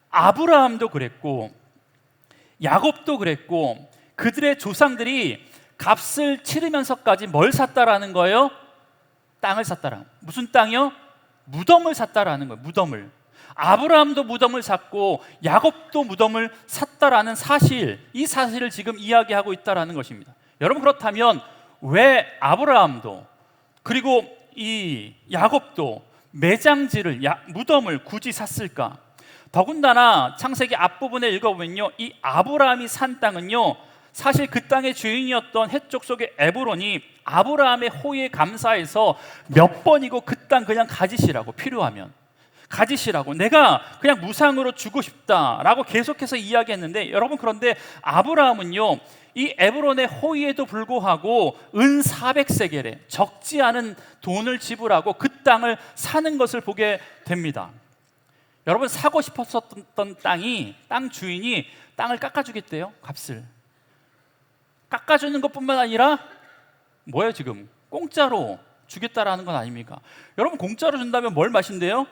아브라함도 그랬고 야곱도 그랬고 그들의 조상들이 값을 치르면서까지 뭘 샀다라는 거예요? 땅을 샀다라는. 무슨 땅이요? 무덤을 샀다라는 거예요. 무덤을. 아브라함도 무덤을 샀고 야곱도 무덤을 샀다라는 사실, 이 사실을 지금 이야기하고 있다라는 것입니다. 여러분, 그렇다면 왜 아브라함도 그리고 이 야곱도 매장지를, 무덤을 굳이 샀을까? 더군다나 창세기 앞부분에 읽어보면요, 이 아브라함이 산 땅은요, 사실 그 땅의 주인이었던 헷 족속의 에브론이 아브라함의 호의에 감사해서 몇 번이고 그 땅 그냥 가지시라고, 필요하면 가지시라고, 내가 그냥 무상으로 주고 싶다라고 계속해서 이야기했는데, 여러분, 그런데 아브라함은요, 이 에브론의 호의에도 불구하고 은 400세겔에 적지 않은 돈을 지불하고 그 땅을 사는 것을 보게 됩니다. 여러분 사고 싶었던 땅 주인이 땅을 깎아주겠대요. 값을 깎아주는 것뿐만 아니라 뭐예요 지금? 공짜로 주겠다라는 건 아닙니까? 여러분 공짜로 준다면 뭘 마신대요?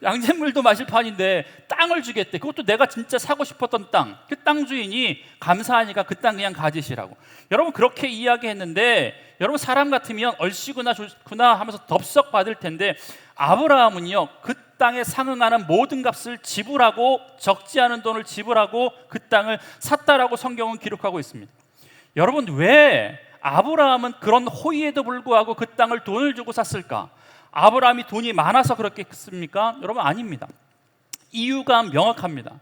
양잿물도 마실 판인데 땅을 주겠대. 그것도 내가 진짜 사고 싶었던 땅. 그 땅 주인이 감사하니까 그 땅 그냥 가지시라고. 여러분 그렇게 이야기했는데 여러분 사람 같으면 얼씨구나 좋구나 하면서 덥석 받을 텐데 아브라함은요 그 땅에 상응하는 모든 값을 지불하고 적지 않은 돈을 지불하고 그 땅을 샀다라고 성경은 기록하고 있습니다. 여러분 왜 아브라함은 그런 호의에도 불구하고 그 땅을 돈을 주고 샀을까? 아브라함이 돈이 많아서 그렇겠습니까? 여러분 아닙니다. 이유가 명확합니다.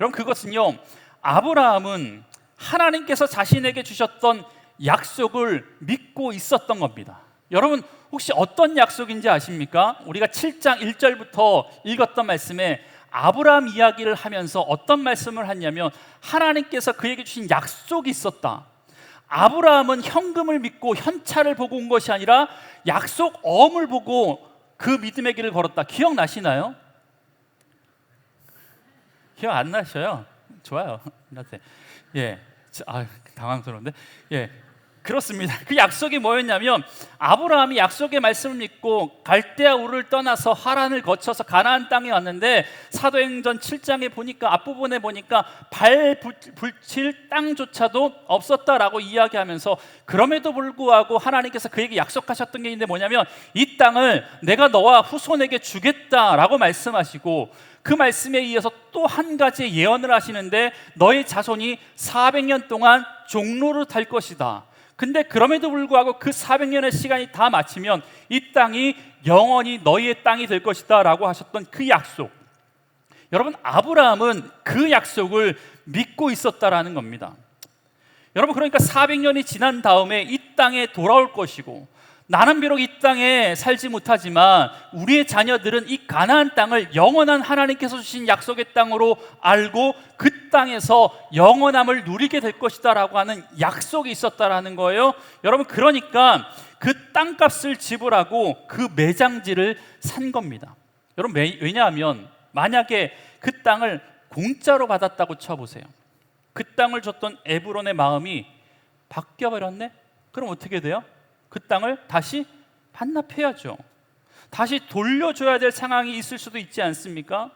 여러분 그것은요 아브라함은 하나님께서 자신에게 주셨던 약속을 믿고 있었던 겁니다. 여러분 혹시 어떤 약속인지 아십니까? 우리가 7장 1절부터 읽었던 말씀에 아브라함 이야기를 하면서 어떤 말씀을 했냐면 하나님께서 그에게 주신 약속이 있었다. 아브라함은 현금을 믿고 현찰을 보고 온 것이 아니라 약속 어음을 보고 그 믿음의 길을 걸었다. 기억나시나요? 기억 안 나셔요? 좋아요. 예, 당황스러운데. 예, 그렇습니다. 그 약속이 뭐였냐면 아브라함이 약속의 말씀을 믿고 갈대아 우르를 떠나서 하란을 거쳐서 가나안 땅에 왔는데 사도행전 7장에 보니까 앞부분에 보니까 발 붙일 땅조차도 없었다라고 이야기하면서 그럼에도 불구하고 하나님께서 그에게 약속하셨던 게 있는데 뭐냐면 이 땅을 내가 너와 후손에게 주겠다라고 말씀하시고 그 말씀에 이어서 또 한 가지 예언을 하시는데 너의 자손이 400년 동안 종로를 탈 것이다. 근데 그럼에도 불구하고 그 400년의 시간이 다 마치면 이 땅이 영원히 너희의 땅이 될 것이다 라고 하셨던 그 약속. 여러분 아브라함은 그 약속을 믿고 있었다라는 겁니다. 여러분 그러니까 400년이 지난 다음에 이 땅에 돌아올 것이고 나는 비록 이 땅에 살지 못하지만 우리의 자녀들은 이 가나안 땅을 영원한 하나님께서 주신 약속의 땅으로 알고 그 땅에서 영원함을 누리게 될 것이다 라고 하는 약속이 있었다라는 거예요. 여러분 그러니까 그 땅값을 지불하고 그 매장지를 산 겁니다. 여러분 왜냐하면 만약에 그 땅을 공짜로 받았다고 쳐보세요. 그 땅을 줬던 에브론의 마음이 바뀌어버렸네? 그럼 어떻게 돼요? 그 땅을 다시 반납해야죠. 다시 돌려줘야 될 상황이 있을 수도 있지 않습니까?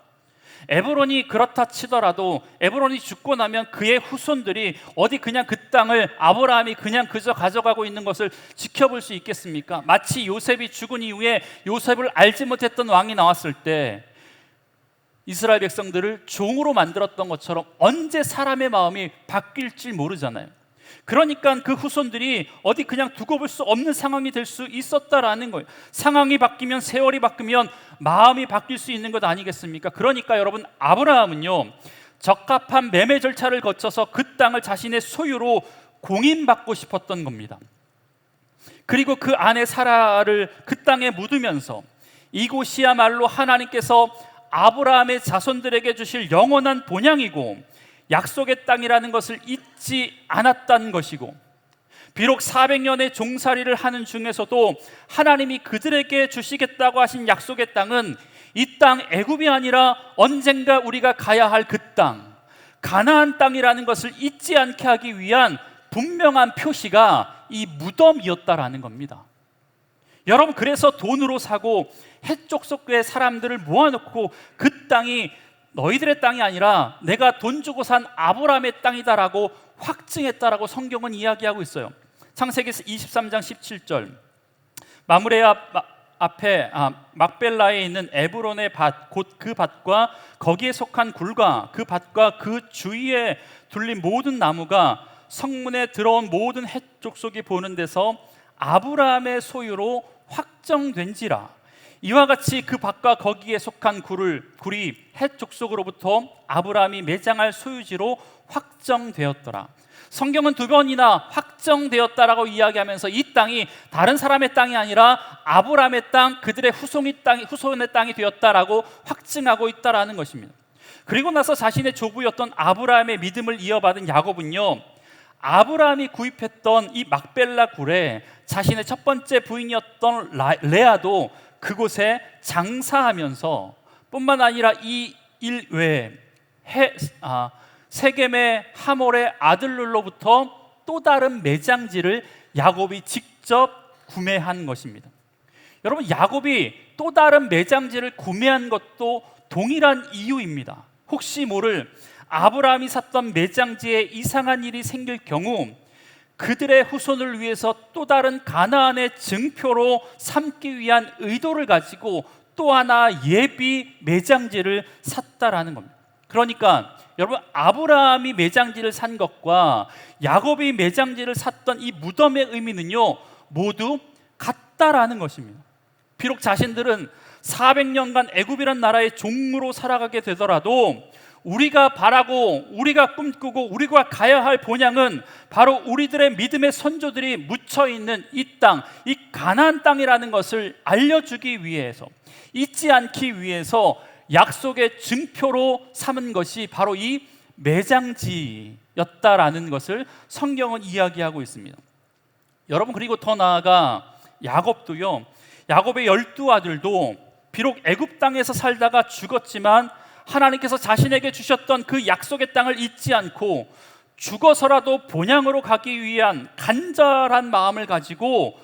에브론이 그렇다 치더라도 에브론이 죽고 나면 그의 후손들이 어디 그냥 그 땅을 아브라함이 그냥 그저 가져가고 있는 것을 지켜볼 수 있겠습니까? 마치 요셉이 죽은 이후에 요셉을 알지 못했던 왕이 나왔을 때 이스라엘 백성들을 종으로 만들었던 것처럼 언제 사람의 마음이 바뀔지 모르잖아요. 그러니까 그 후손들이 어디 그냥 두고 볼 수 없는 상황이 될 수 있었다라는 거예요. 상황이 바뀌면 세월이 바뀌면 마음이 바뀔 수 있는 것 아니겠습니까? 그러니까 여러분 아브라함은요 적합한 매매 절차를 거쳐서 그 땅을 자신의 소유로 공인받고 싶었던 겁니다. 그리고 그 아내 사라를 그 땅에 묻으면서 이곳이야말로 하나님께서 아브라함의 자손들에게 주실 영원한 본향이고 약속의 땅이라는 것을 잊지 않았다는 것이고 비록 400년의 종살이를 하는 중에서도 하나님이 그들에게 주시겠다고 하신 약속의 땅은 이 땅 애굽이 아니라 언젠가 우리가 가야 할 그 땅 가나안 땅이라는 것을 잊지 않게 하기 위한 분명한 표시가 이 무덤이었다라는 겁니다. 여러분 그래서 돈으로 사고 해쪽 속의 사람들을 모아놓고 그 땅이 너희들의 땅이 아니라 내가 돈 주고 산 아브라함의 땅이다라고 확증했다라고 성경은 이야기하고 있어요. 창세기 23장 17절 마므레 앞에 막벨라에 있는 에브론의 밭 곧 그 밭과 거기에 속한 굴과 그 밭과 그 주위에 둘린 모든 나무가 성문에 들어온 모든 헷 족속이 보는 데서 아브라함의 소유로 확정된지라. 이와 같이 그 밭과 거기에 속한 굴이 헷 족속으로부터 아브라함이 매장할 소유지로 확정되었더라. 성경은 두 번이나 확정되었다라고 이야기하면서 이 땅이 다른 사람의 땅이 아니라 아브라함의 땅, 그들의 후손의 땅이 되었다라고 확증하고 있다라는 것입니다. 그리고 나서 자신의 조부였던 아브라함의 믿음을 이어받은 야곱은요 아브라함이 구입했던 이 막벨라 굴에 자신의 첫 번째 부인이었던 레아도 그곳에 장사하면서 뿐만 아니라 이 일 외에 세겜의 하몰의 아들들로부터 또 다른 매장지를 야곱이 직접 구매한 것입니다. 여러분, 야곱이 또 다른 매장지를 구매한 것도 동일한 이유입니다. 혹시 모를 아브라함이 샀던 매장지에 이상한 일이 생길 경우 그들의 후손을 위해서 또 다른 가나안의 증표로 삼기 위한 의도를 가지고 또 하나 예비 매장지를 샀다라는 겁니다. 그러니까 여러분, 아브라함이 매장지를 산 것과 야곱이 매장지를 샀던 이 무덤의 의미는요, 모두 같다라는 것입니다. 비록 자신들은 400년간 애굽이란 나라의 종으로 살아가게 되더라도 우리가 바라고 우리가 꿈꾸고 우리가 가야 할 본향은 바로 우리들의 믿음의 선조들이 묻혀있는 이 땅, 이 가나안 땅이라는 것을 알려주기 위해서, 잊지 않기 위해서 약속의 증표로 삼은 것이 바로 이 매장지였다라는 것을 성경은 이야기하고 있습니다. 여러분, 그리고 더 나아가 야곱도요, 야곱의 12아들도 비록 애굽 땅에서 살다가 죽었지만 하나님께서 자신에게 주셨던 그 약속의 땅을 잊지 않고 죽어서라도 본향으로 가기 위한 간절한 마음을 가지고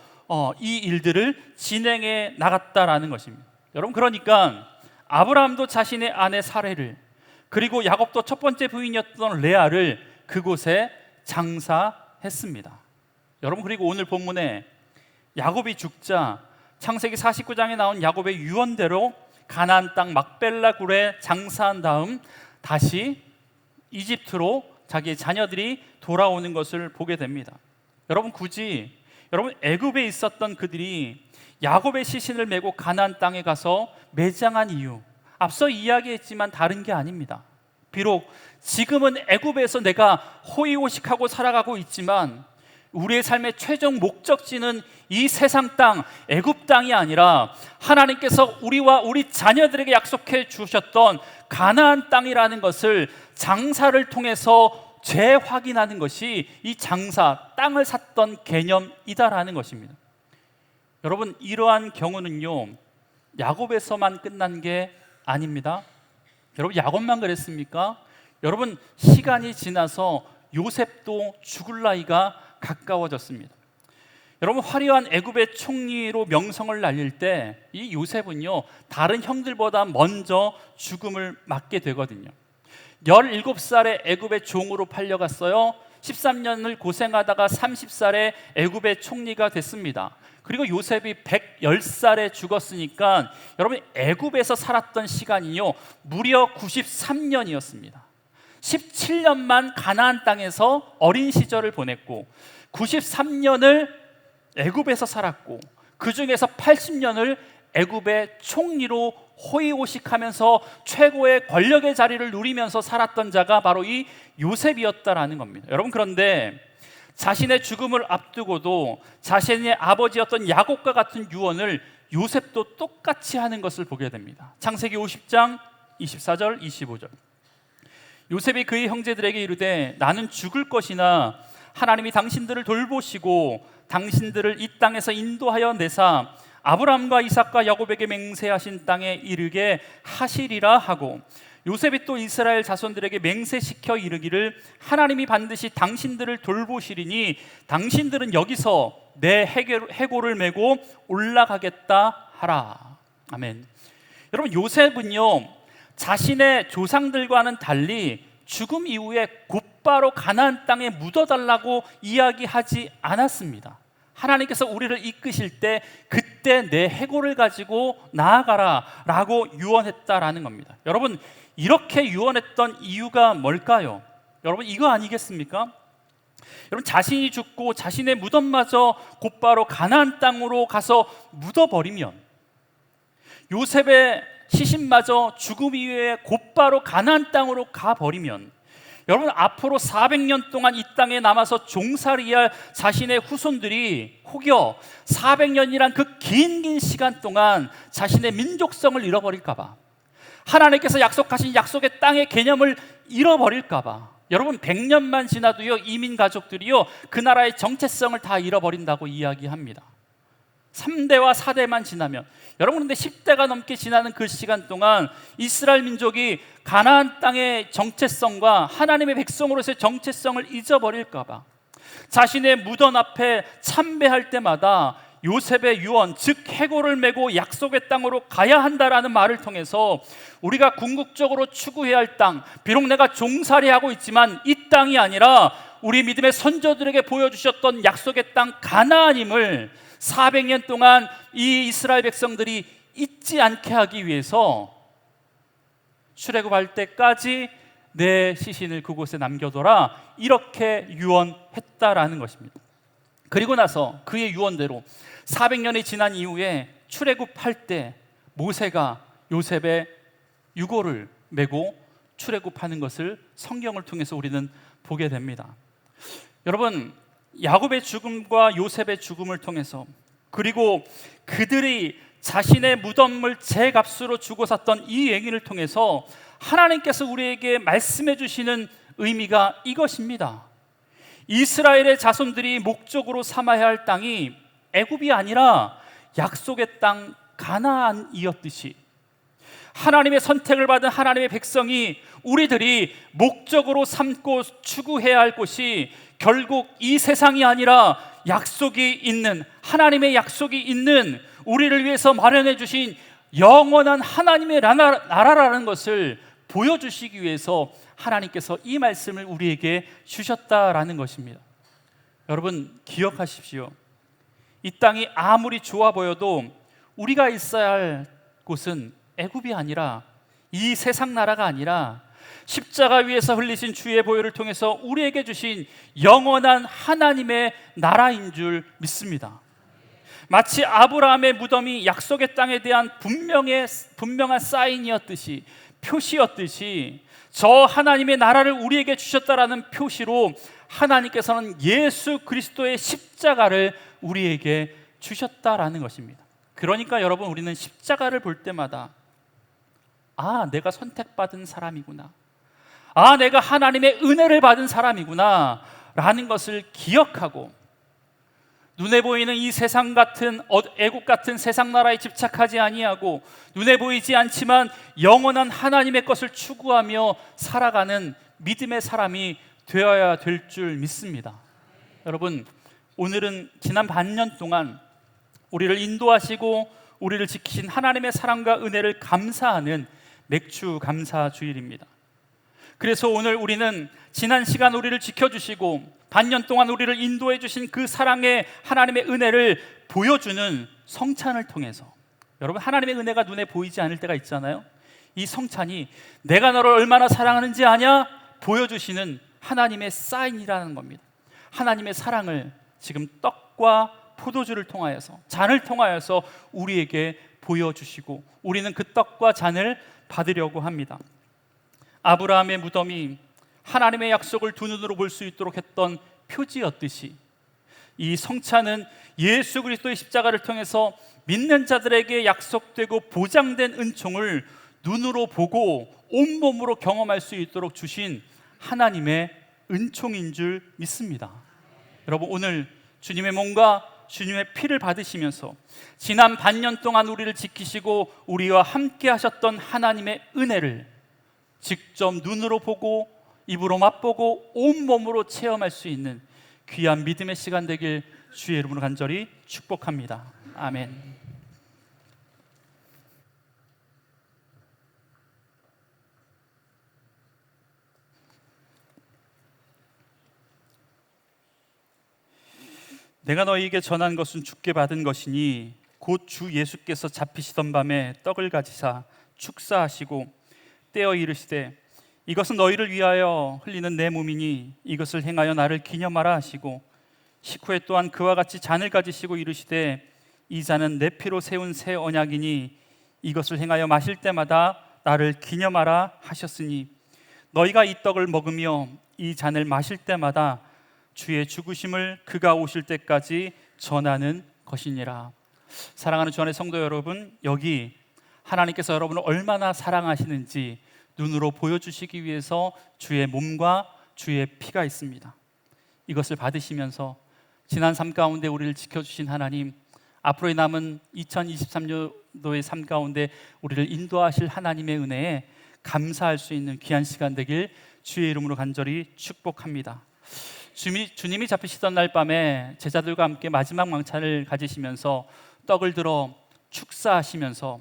이 일들을 진행해 나갔다라는 것입니다. 여러분, 그러니까 아브라함도 자신의 아내 사레를, 그리고 야곱도 첫 번째 부인이었던 레아를 그곳에 장사했습니다. 여러분, 그리고 오늘 본문에 야곱이 죽자 창세기 49장에 나온 야곱의 유언대로 가나안 땅 막벨라 굴에 장사한 다음 다시 이집트로 자기의 자녀들이 돌아오는 것을 보게 됩니다. 여러분, 굳이 애굽에 있었던 그들이 야곱의 시신을 메고 가나안 땅에 가서 매장한 이유, 앞서 이야기했지만 다른 게 아닙니다. 비록 지금은 애굽에서 내가 호의호식하고 살아가고 있지만 우리의 삶의 최종 목적지는 이 세상 땅, 애굽 땅이 아니라 하나님께서 우리와 우리 자녀들에게 약속해 주셨던 가나안 땅이라는 것을 장사를 통해서 재확인하는 것이 이 장사, 땅을 샀던 개념이다라는 것입니다. 여러분, 이러한 경우는요, 야곱에서만 끝난 게 아닙니다. 여러분, 야곱만 그랬습니까? 여러분, 시간이 지나서 요셉도 죽을 나이가 가까워졌습니다. 여러분, 화려한 애굽의 총리로 명성을 날릴 때 이 요셉은요, 다른 형들보다 먼저 죽음을 맞게 되거든요. 17살에 애굽의 종으로 팔려갔어요. 13년을 고생하다가 30살에 애굽의 총리가 됐습니다. 그리고 요셉이 110살에 죽었으니까 여러분, 애굽에서 살았던 시간이요, 무려 93년이었습니다. 17년만 가나안 땅에서 어린 시절을 보냈고 93년을 애굽에서 살았고 그 중에서 80년을 애굽의 총리로 호의호식하면서 최고의 권력의 자리를 누리면서 살았던 자가 바로 이 요셉이었다라는 겁니다. 여러분, 그런데 자신의 죽음을 앞두고도 자신의 아버지였던 야곱과 같은 유언을 요셉도 똑같이 하는 것을 보게 됩니다. 창세기 50장 24절 25절. 요셉이 그의 형제들에게 이르되 나는 죽을 것이나 하나님이 당신들을 돌보시고 당신들을 이 땅에서 인도하여 내사 아브라함과 이삭과 야곱에게 맹세하신 땅에 이르게 하시리라 하고, 요셉이 또 이스라엘 자손들에게 맹세시켜 이르기를 하나님이 반드시 당신들을 돌보시리니 당신들은 여기서 내 해골을 메고 올라가겠다 하라. 아멘. 여러분, 요셉은요, 자신의 조상들과는 달리 죽음 이후에 곧바로 가나안 땅에 묻어달라고 이야기하지 않았습니다. 하나님께서 우리를 이끄실 때 그때 내 해골을 가지고 나아가라 라고 유언했다라는 겁니다. 여러분, 이렇게 유언했던 이유가 뭘까요? 여러분, 이거 아니겠습니까? 여러분, 자신이 죽고 자신의 무덤마저 곧바로 가나안 땅으로 가서 묻어버리면, 요셉의 시신마저 죽음 이후에 곧바로 가나안 땅으로 가버리면, 여러분, 앞으로 400년 동안 이 땅에 남아서 종살이할 자신의 후손들이 혹여 400년이란 그 긴 시간 동안 자신의 민족성을 잃어버릴까 봐, 하나님께서 약속하신 약속의 땅의 개념을 잃어버릴까 봐, 여러분, 100년만 지나도요, 이민 가족들이요, 그 나라의 정체성을 다 잃어버린다고 이야기합니다. 3대와 4대만 지나면, 여러분 근데 10대가 넘게 지나는 그 시간 동안 이스라엘 민족이 가나안 땅의 정체성과 하나님의 백성으로서의 정체성을 잊어버릴까 봐 자신의 무덤 앞에 참배할 때마다 요셉의 유언, 즉 해골을 메고 약속의 땅으로 가야 한다라는 말을 통해서 우리가 궁극적으로 추구해야 할 땅, 비록 내가 종살이하고 있지만 이 땅이 아니라 우리 믿음의 선조들에게 보여주셨던 약속의 땅 가나안임을 400년 동안 이 이스라엘 백성들이 잊지 않게 하기 위해서 출애굽할 때까지 내 시신을 그곳에 남겨둬라, 이렇게 유언했다라는 것입니다. 그리고 나서 그의 유언대로 400년이 지난 이후에 출애굽할 때 모세가 요셉의 유골을 메고 출애굽하는 것을 성경을 통해서 우리는 보게 됩니다. 여러분, 야곱의 죽음과 요셉의 죽음을 통해서, 그리고 그들이 자신의 무덤을 제 값으로 주고 샀던 이 얘기를 통해서 하나님께서 우리에게 말씀해 주시는 의미가 이것입니다. 이스라엘의 자손들이 목적으로 삼아야 할 땅이 애굽이 아니라 약속의 땅 가나안이었듯이, 하나님의 선택을 받은 하나님의 백성이, 우리들이 목적으로 삼고 추구해야 할 곳이 결국 이 세상이 아니라 약속이 있는, 하나님의 약속이 있는, 우리를 위해서 마련해 주신 영원한 하나님의 나라라는 것을 보여주시기 위해서 하나님께서 이 말씀을 우리에게 주셨다라는 것입니다. 여러분 기억하십시오. 이 땅이 아무리 좋아 보여도 우리가 있어야 할 곳은 애굽이 아니라, 이 세상 나라가 아니라 십자가 위에서 흘리신 주의 보혈을 통해서 우리에게 주신 영원한 하나님의 나라인 줄 믿습니다. 마치 아브라함의 무덤이 약속의 땅에 대한 분명한 사인이었듯이, 표시였듯이, 저 하나님의 나라를 우리에게 주셨다라는 표시로 하나님께서는 예수 그리스도의 십자가를 우리에게 주셨다라는 것입니다. 그러니까 여러분, 우리는 십자가를 볼 때마다 내가 선택받은 사람이구나, 내가 하나님의 은혜를 받은 사람이구나 라는 것을 기억하고, 눈에 보이는 이 세상 같은 애국 같은 세상 나라에 집착하지 아니하고, 눈에 보이지 않지만 영원한 하나님의 것을 추구하며 살아가는 믿음의 사람이 되어야 될 줄 믿습니다. 여러분, 오늘은 지난 반년 동안 우리를 인도하시고 우리를 지키신 하나님의 사랑과 은혜를 감사하는 맥주 감사 주일입니다. 그래서 오늘 우리는 지난 시간 우리를 지켜주시고 반년 동안 우리를 인도해 주신 그 사랑의 하나님의 은혜를 보여주는 성찬을 통해서, 여러분 하나님의 은혜가 눈에 보이지 않을 때가 있잖아요. 이 성찬이 내가 너를 얼마나 사랑하는지 아냐? 보여주시는 하나님의 사인이라는 겁니다. 하나님의 사랑을 지금 떡과 포도주를 통하여서, 잔을 통하여서 우리에게 보여주시고 우리는 그 떡과 잔을 받으려고 합니다. 아브라함의 무덤이 하나님의 약속을 두 눈으로 볼 수 있도록 했던 표지였듯이, 이 성찬은 예수 그리스도의 십자가를 통해서 믿는 자들에게 약속되고 보장된 은총을 눈으로 보고 온몸으로 경험할 수 있도록 주신 하나님의 은총인 줄 믿습니다. 여러분, 오늘 주님의 몸과 주님의 피를 받으시면서 지난 반년 동안 우리를 지키시고 우리와 함께 하셨던 하나님의 은혜를 직접 눈으로 보고 입으로 맛보고 온몸으로 체험할 수 있는 귀한 믿음의 시간 되길 주의 이름으로 간절히 축복합니다. 아멘. 내가 너희에게 전한 것은 주께 받은 것이니 곧 주 예수께서 잡히시던 밤에 떡을 가지사 축사하시고 떼어 이르시되 이것은 너희를 위하여 흘리는 내 몸이니 이것을 행하여 나를 기념하라 하시고, 식후에 또한 그와 같이 잔을 가지시고 이르시되 이 잔은 내 피로 세운 새 언약이니 이것을 행하여 마실 때마다 나를 기념하라 하셨으니 너희가 이 떡을 먹으며 이 잔을 마실 때마다 주의 죽으심을 그가 오실 때까지 전하는 것이니라. 사랑하는 주 안의 성도 여러분, 여기 하나님께서 여러분을 얼마나 사랑하시는지 눈으로 보여주시기 위해서 주의 몸과 주의 피가 있습니다. 이것을 받으시면서 지난 삶 가운데 우리를 지켜주신 하나님, 앞으로 남은 2023년도의 삶 가운데 우리를 인도하실 하나님의 은혜에 감사할 수 있는 귀한 시간 되길 주의 이름으로 간절히 축복합니다. 주님이 잡히시던 날 밤에 제자들과 함께 마지막 망찬을 가지시면서 떡을 들어 축사하시면서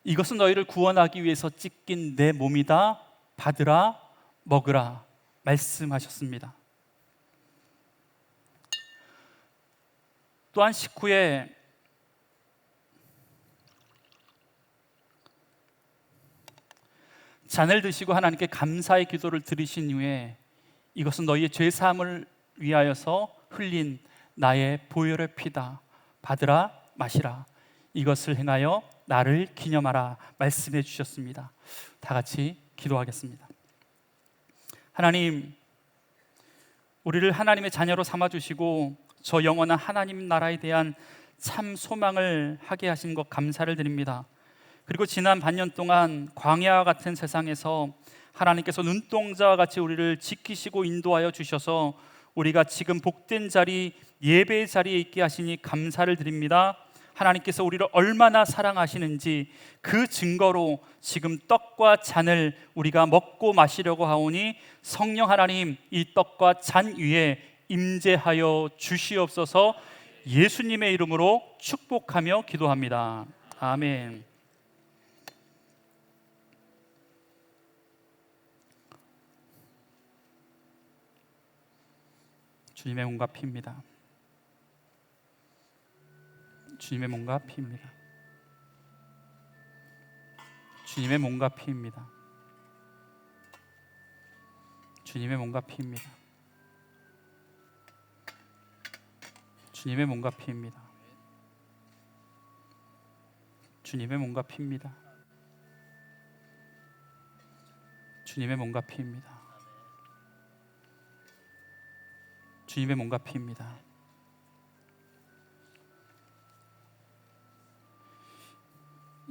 이것은 너희를 구원하기 위해서 찢긴 내 몸이다, 받으라, 먹으라 말씀하셨습니다. 또한 식후에 잔을 드시고 하나님께 감사의 기도를 드리신 후에 이것은 너희의 죄 사함을 위하여서 흘린 나의 보혈의 피다, 받으라 마시라, 이것을 행하여 나를 기념하라 말씀해 주셨습니다. 다 같이 기도하겠습니다. 하나님, 우리를 하나님의 자녀로 삼아주시고 저 영원한 하나님 나라에 대한 참 소망을 하게 하신 것 감사를 드립니다. 그리고 지난 반년 동안 광야와 같은 세상에서 하나님께서 눈동자와 같이 우리를 지키시고 인도하여 주셔서 우리가 지금 복된 자리, 예배의 자리에 있게 하시니 감사를 드립니다. 하나님께서 우리를 얼마나 사랑하시는지 그 증거로 지금 떡과 잔을 우리가 먹고 마시려고 하오니 성령 하나님, 이 떡과 잔 위에 임재하여 주시옵소서. 예수님의 이름으로 축복하며 기도합니다. 아멘. 주님의 몸과 피입니다. 주님의 몸과 피입니다. 주님의 몸과 피입니다. 주님의 몸과 피입니다. 주님의 몸과 피입니다. 주님의 몸과 피입니다. 주님의 몸과 피입니다. 주님의 몸과 피입니다.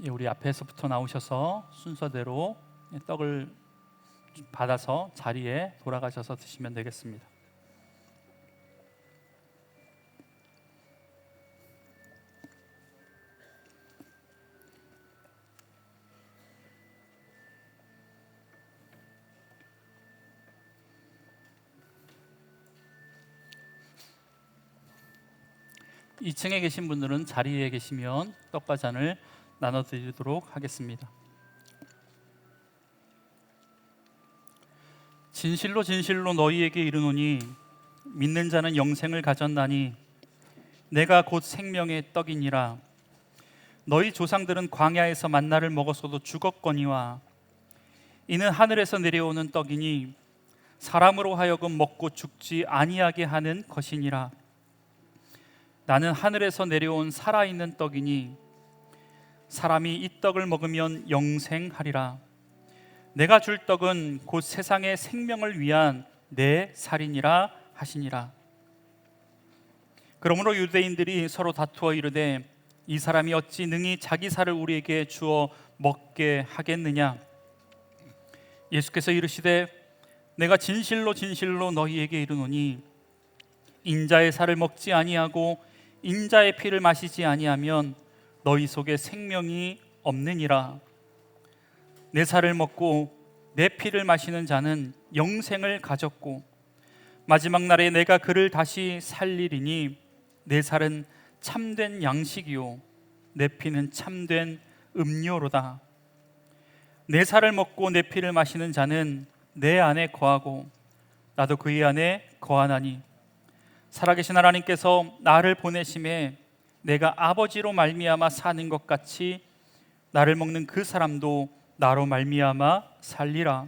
예, 우리 앞에서부터 나오셔서 순서대로 떡을 받아서 자리에 돌아가셔서 드시면 되겠습니다. 이 2층에 계신 분들은 자리에 계시면 떡과 잔을 나눠드리도록 하겠습니다. 진실로 진실로 너희에게 이르노니 믿는 자는 영생을 가졌나니 내가 곧 생명의 떡이니라. 너희 조상들은 광야에서 만나를 먹었어도 죽었거니와 이는 하늘에서 내려오는 떡이니 사람으로 하여금 먹고 죽지 아니하게 하는 것이니라. 나는 하늘에서 내려온 살아있는 떡이니 사람이 이 떡을 먹으면 영생하리라. 내가 줄 떡은 곧 세상의 생명을 위한 내 살이니라 하시니라. 그러므로 유대인들이 서로 다투어 이르되 이 사람이 어찌 능히 자기 살을 우리에게 주어 먹게 하겠느냐. 예수께서 이르시되 내가 진실로 진실로 너희에게 이르노니 인자의 살을 먹지 아니하고 인자의 피를 마시지 아니하면 너희 속에 생명이 없느니라. 내 살을 먹고 내 피를 마시는 자는 영생을 가졌고 마지막 날에 내가 그를 다시 살리리니 내 살은 참된 양식이요 내 피는 참된 음료로다. 내 살을 먹고 내 피를 마시는 자는 내 안에 거하고 나도 그의 안에 거하나니 살아계신 하나님께서 나를 보내심에 내가 아버지로 말미암아 사는 것 같이 나를 먹는 그 사람도 나로 말미암아 살리라.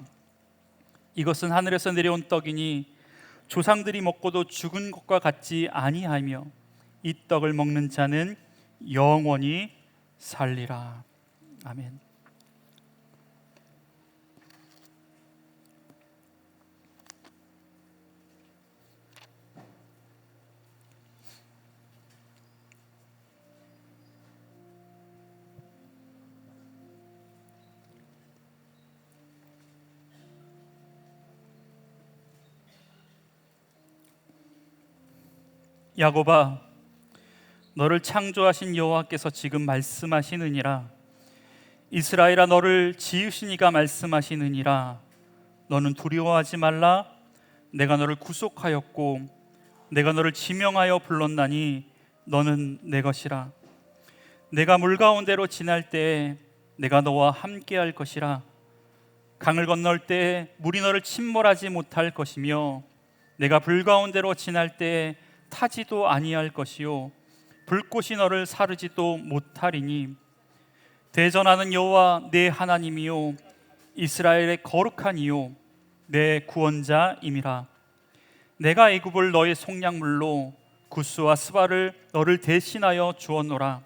이것은 하늘에서 내려온 떡이니 조상들이 먹고도 죽은 것과 같지 아니하며 이 떡을 먹는 자는 영원히 살리라. 아멘. 야곱아, 너를 창조하신 여호와께서 지금 말씀하시느니라. 이스라엘아, 너를 지으신 이가 말씀하시느니라. 너는 두려워하지 말라. 내가 너를 구속하였고 내가 너를 지명하여 불렀나니 너는 내 것이라. 내가 물 가운데로 지날 때에 내가 너와 함께할 것이라. 강을 건널 때에 물이 너를 침몰하지 못할 것이며 내가 불 가운데로 지날 때에 타지도 아니할 것이요 불꽃이 너를 사르지도 못하리니 대전하는 여호와 내 하나님이요 이스라엘의 거룩한 이요 내 구원자임이라. 내가 애굽을 너의 속량물로 구스와 스바를 너를 대신하여 주었노라.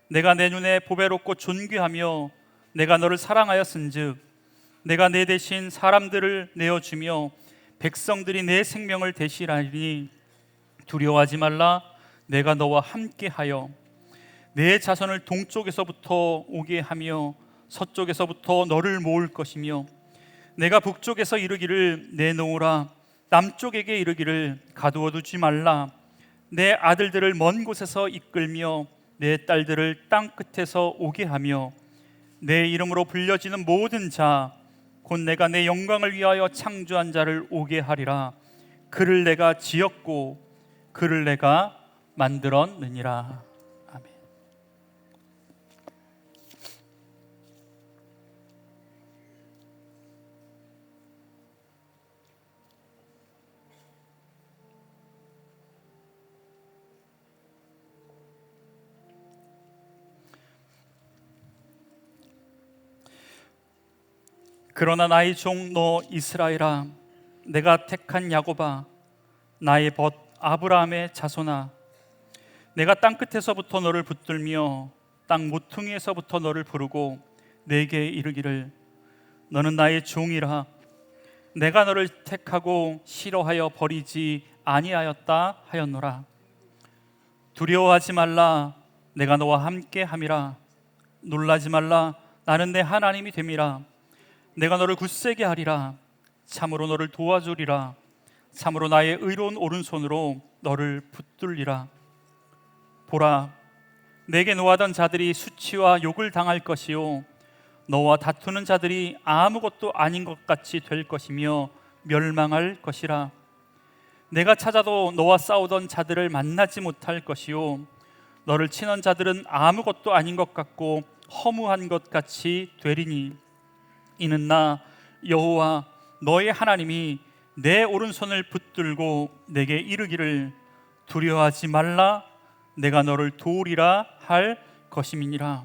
내가 내 눈에 보배롭고 존귀하며 내가 너를 사랑하였은즉 내가 내 대신 사람들을 내어주며 백성들이 내 생명을 대신하리니 두려워하지 말라. 내가 너와 함께하여 내 자손을 동쪽에서부터 오게 하며 서쪽에서부터 너를 모을 것이며 내가 북쪽에서 이르기를 내놓으라. 남쪽에게 이르기를 가두어 두지 말라. 내 아들들을 먼 곳에서 이끌며 내 딸들을 땅 끝에서 오게 하며 내 이름으로 불려지는 모든 자 곧 내가 내 영광을 위하여 창조한 자를 오게 하리라. 그를 내가 지었고 그를 내가 만들었느니라. 아멘. 그러나 나의 종 너 이스라엘아, 내가 택한 야곱아, 나의 벗 아브라함의 자손아, 내가 땅 끝에서부터 너를 붙들며 땅 모퉁이에서부터 너를 부르고 내게 이르기를 너는 나의 종이라. 내가 너를 택하고 싫어하여 버리지 아니하였다 하였노라. 두려워하지 말라. 내가 너와 함께 함이라. 놀라지 말라. 나는 내 하나님이 됨이라. 내가 너를 굳세게 하리라. 참으로 너를 도와주리라. 참으로 나의 의로운 오른손으로 너를 붙들리라. 보라, 내게 노하던 자들이 수치와 욕을 당할 것이요 너와 다투는 자들이 아무것도 아닌 것 같이 될 것이며 멸망할 것이라. 내가 찾아도 너와 싸우던 자들을 만나지 못할 것이요 너를 치는 자들은 아무것도 아닌 것 같고 허무한 것 같이 되리니 이는 나 여호와 너의 하나님이 내 오른손을 붙들고 내게 이르기를 두려워하지 말라. 내가 너를 도우리라 할 것임이니라.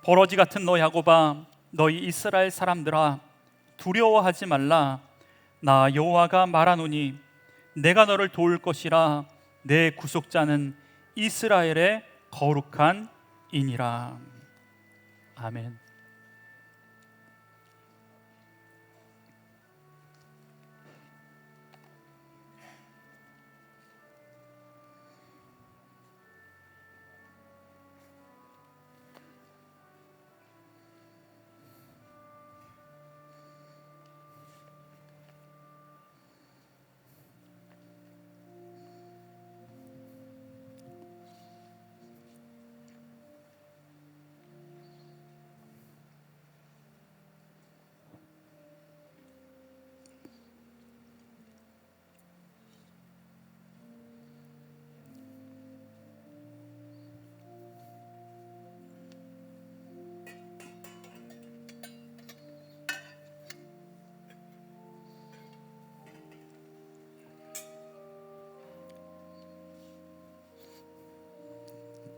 버러지 같은 너 야곱아, 너희 이스라엘 사람들아, 두려워하지 말라. 나 여호와가 말하노니 내가 너를 도울 것이라. 내 구속자는 이스라엘의 거룩한 이니라. 아멘.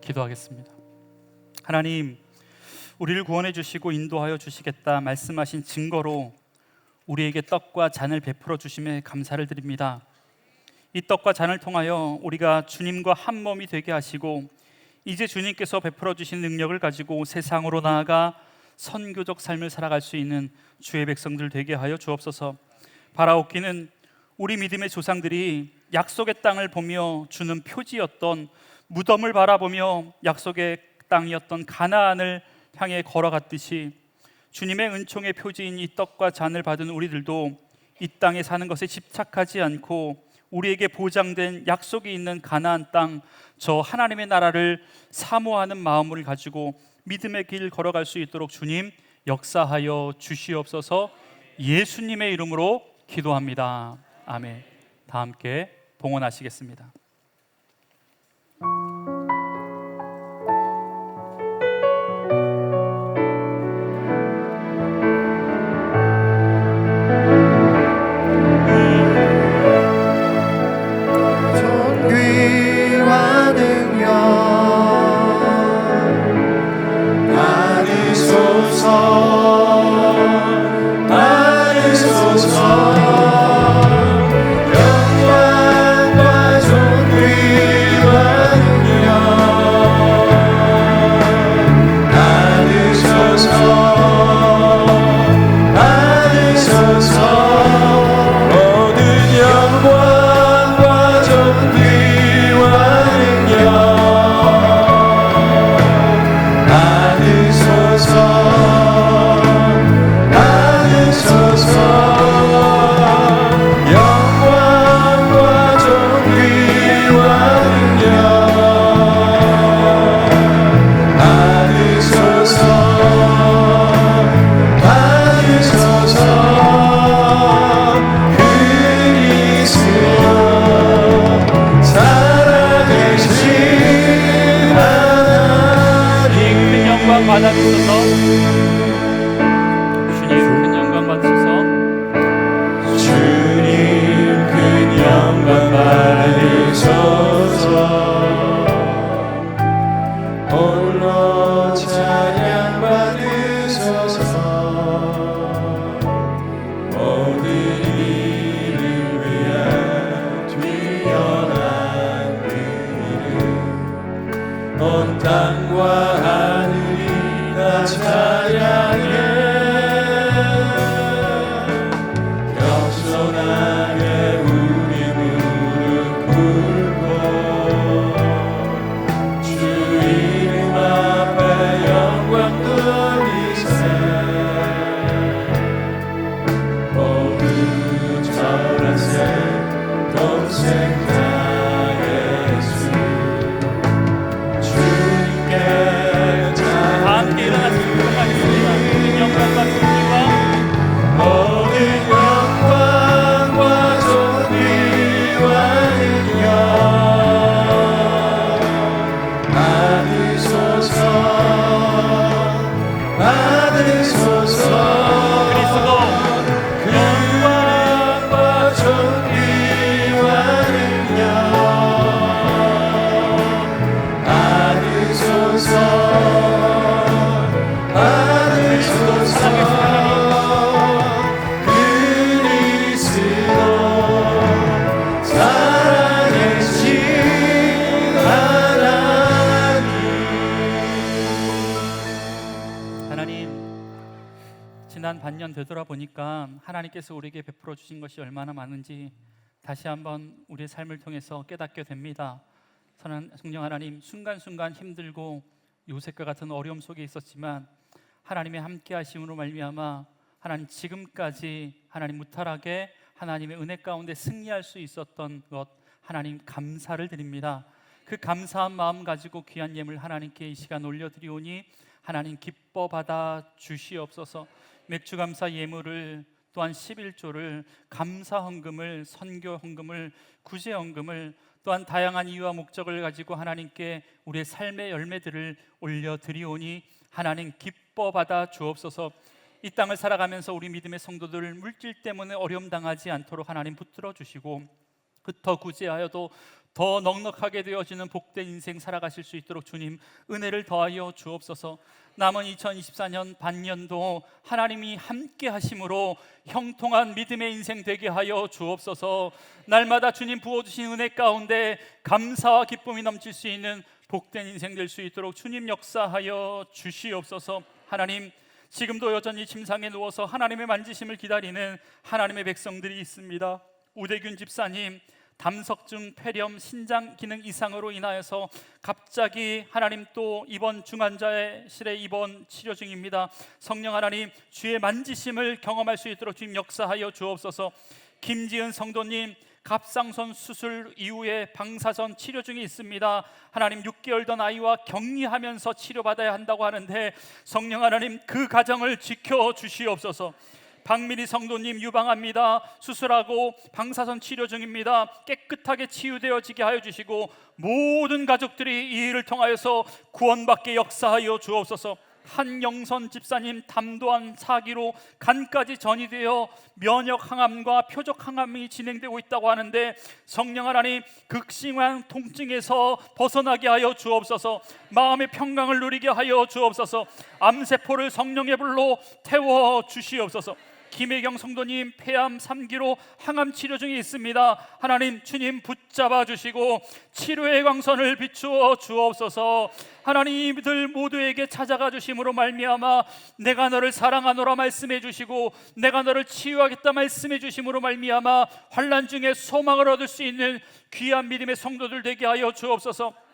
기도하겠습니다. 하나님, 우리를 구원해 주시고 인도하여 주시겠다 말씀하신 증거로 우리에게 떡과 잔을 베풀어 주심에 감사를 드립니다. 이 떡과 잔을 통하여 우리가 주님과 한 몸이 되게 하시고 이제 주님께서 베풀어 주신 능력을 가지고 세상으로 나아가 선교적 삶을 살아갈 수 있는 주의 백성들 되게 하여 주옵소서. 바라옵기는 우리 믿음의 조상들이 약속의 땅을 보며 주는 표지였던 무덤을 바라보며 약속의 땅이었던 가나안을 향해 걸어갔듯이 주님의 은총의 표지인 이 떡과 잔을 받은 우리들도 이 땅에 사는 것에 집착하지 않고 우리에게 보장된 약속이 있는 가나안 땅, 저 하나님의 나라를 사모하는 마음을 가지고 믿음의 길 걸어갈 수 있도록 주님 역사하여 주시옵소서. 예수님의 이름으로 기도합니다. 아멘. 다 함께 봉헌하시겠습니다. 존귀와 능력 받으소서 영광과 존귀와 능력 받으소서 모든 영광과 존귀와 능력 받으소서 영광과 존귀와 능력 받으소서 그리스도 살아계신 하나님 큰 영광 받아주소서. 주님 큰 영광 받으소서. 주님 큰 영광 받으소서 홀로 찬양 받으소서 모든 이를 위한 뛰어난 그 이름 온 땅과 하늘이 다 찬양해 겸손하게 우리 무릎 꿇고 주 이름 앞에 영광 돌리세 모두 전하세 동생 다 예수 주님께 다 함께 일어나서 기도하겠습니다. 큰 영광과 존귀와 모든 영광과 존귀와 능력 받으소서 그리스도 영광과 존귀와 능력 받으소서 그리스도 살아계신 하나님, 지난 반년 되돌아보니까 하나님께서 우리에게 베풀어 주신 것이 얼마나 많은지 다시 한번 우리의 삶을 통해서 깨닫게 됩니다. 성령 하나님, 순간순간 힘들고 요셉과 같은 어려움 속에 있었지만 하나님의 함께 하심으로 말미암아 하나님 지금까지 하나님 무탈하게 하나님의 은혜 가운데 승리할 수 있었던 것 하나님 감사를 드립니다. 그 감사한 마음 가지고 귀한 예물 하나님께 이 시간 올려드리오니 하나님 기뻐 받아 주시옵소서. 맥주 감사 예물을 또한 11조를 감사 헌금을 선교 헌금을 구제 헌금을 또한 다양한 이유와 목적을 가지고 하나님께 우리의 삶의 열매들을 올려드리오니 하나님 기뻐 받아 주옵소서. 이 땅을 살아가면서 우리 믿음의 성도들 물질 때문에 어려움 당하지 않도록 하나님 붙들어 주시고 더 구제하여도 더 넉넉하게 되어지는 복된 인생 살아가실 수 있도록 주님 은혜를 더하여 주옵소서. 남은 2024년 반년도 하나님이 함께 하심으로 형통한 믿음의 인생 되게 하여 주옵소서. 날마다 주님 부어주신 은혜 가운데 감사와 기쁨이 넘칠 수 있는 복된 인생 될 수 있도록 주님 역사하여 주시옵소서. 하나님, 지금도 여전히 침상에 누워서 하나님의 만지심을 기다리는 하나님의 백성들이 있습니다. 우대균 집사님 담석증, 폐렴, 신장 기능 이상으로 인하여서 갑자기 하나님 또 입원 중환자실에 입원 치료 중입니다. 성령 하나님 주의 만지심을 경험할 수 있도록 주님 역사하여 주옵소서. 김지은 성도님 갑상선 수술 이후에 방사선 치료 중에 있습니다. 하나님 6개월 된 아이와 격리하면서 치료받아야 한다고 하는데 성령 하나님 그 가정을 지켜주시옵소서. 박미리 성도님 유방합니다. 수술하고 방사선 치료 중입니다. 깨끗하게 치유되어지게 하여 주시고 모든 가족들이 이 일을 통하여서 구원받게 역사하여 주옵소서. 한영선 집사님 담도한 사기로 간까지 전이되어 면역 항암과 표적 항암이 진행되고 있다고 하는데 성령 하나님 극심한 통증에서 벗어나게 하여 주옵소서. 마음의 평강을 누리게 하여 주옵소서. 암세포를 성령의 불로 태워 주시옵소서. 김혜경 성도님 폐암 3기로 항암 치료 중에 있습니다. 하나님 주님 붙잡아 주시고 치료의 광선을 비추어 주옵소서. 하나님 이들 모두에게 찾아가 주심으로 말미암아 내가 너를 사랑하노라 말씀해 주시고 내가 너를 치유하겠다 말씀해 주심으로 말미암아 환난 중에 소망을 얻을 수 있는 귀한 믿음의 성도들 되게 하여 주옵소서.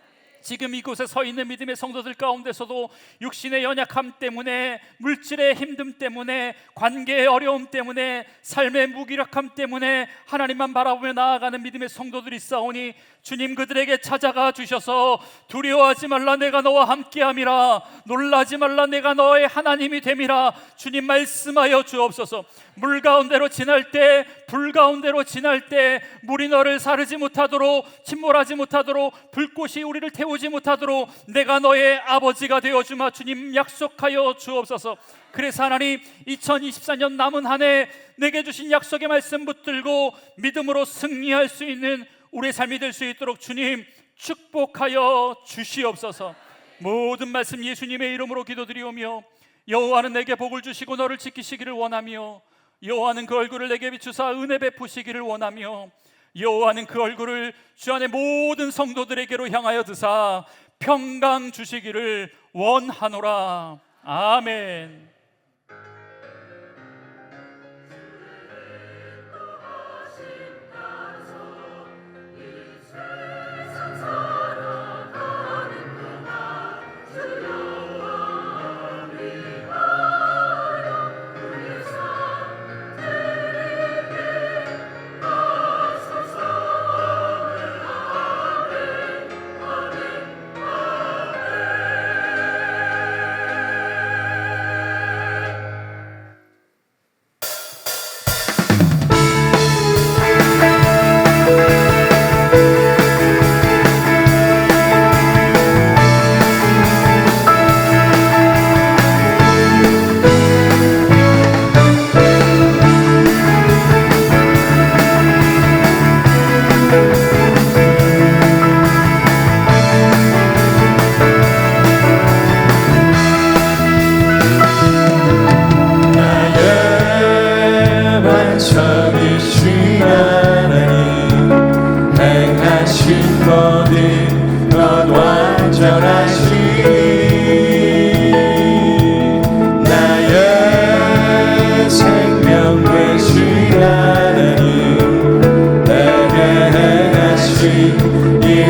지금 이곳에 서 있는 믿음의 성도들 가운데서도 육신의 연약함 때문에, 물질의 힘듦 때문에, 관계의 어려움 때문에, 삶의 무기력함 때문에 하나님만 바라보며 나아가는 믿음의 성도들이 있사오니 주님 그들에게 찾아가 주셔서 두려워하지 말라 내가 너와 함께함이라, 놀라지 말라 내가 너의 하나님이 됨이라 주님 말씀하여 주옵소서. 물 가운데로 지날 때, 불 가운데로 지날 때 물이 너를 사르지 못하도록, 침몰하지 못하도록, 불꽃이 우리를 태우지 못하도록 내가 너의 아버지가 되어주마 주님 약속하여 주옵소서. 그래서 하나님 2024년 남은 한 해 내게 주신 약속의 말씀 붙들고 믿음으로 승리할 수 있는 우리의 삶이 될 수 있도록 주님 축복하여 주시옵소서. 모든 말씀 예수님의 이름으로 기도드리오며 여호와는 내게 복을 주시고 너를 지키시기를 원하며 여호와는 그 얼굴을 내게 비추사 은혜 베푸시기를 원하며 여호와는 그 얼굴을 주 안의 모든 성도들에게로 향하여 드사 평강 주시기를 원하노라. 아멘.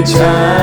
참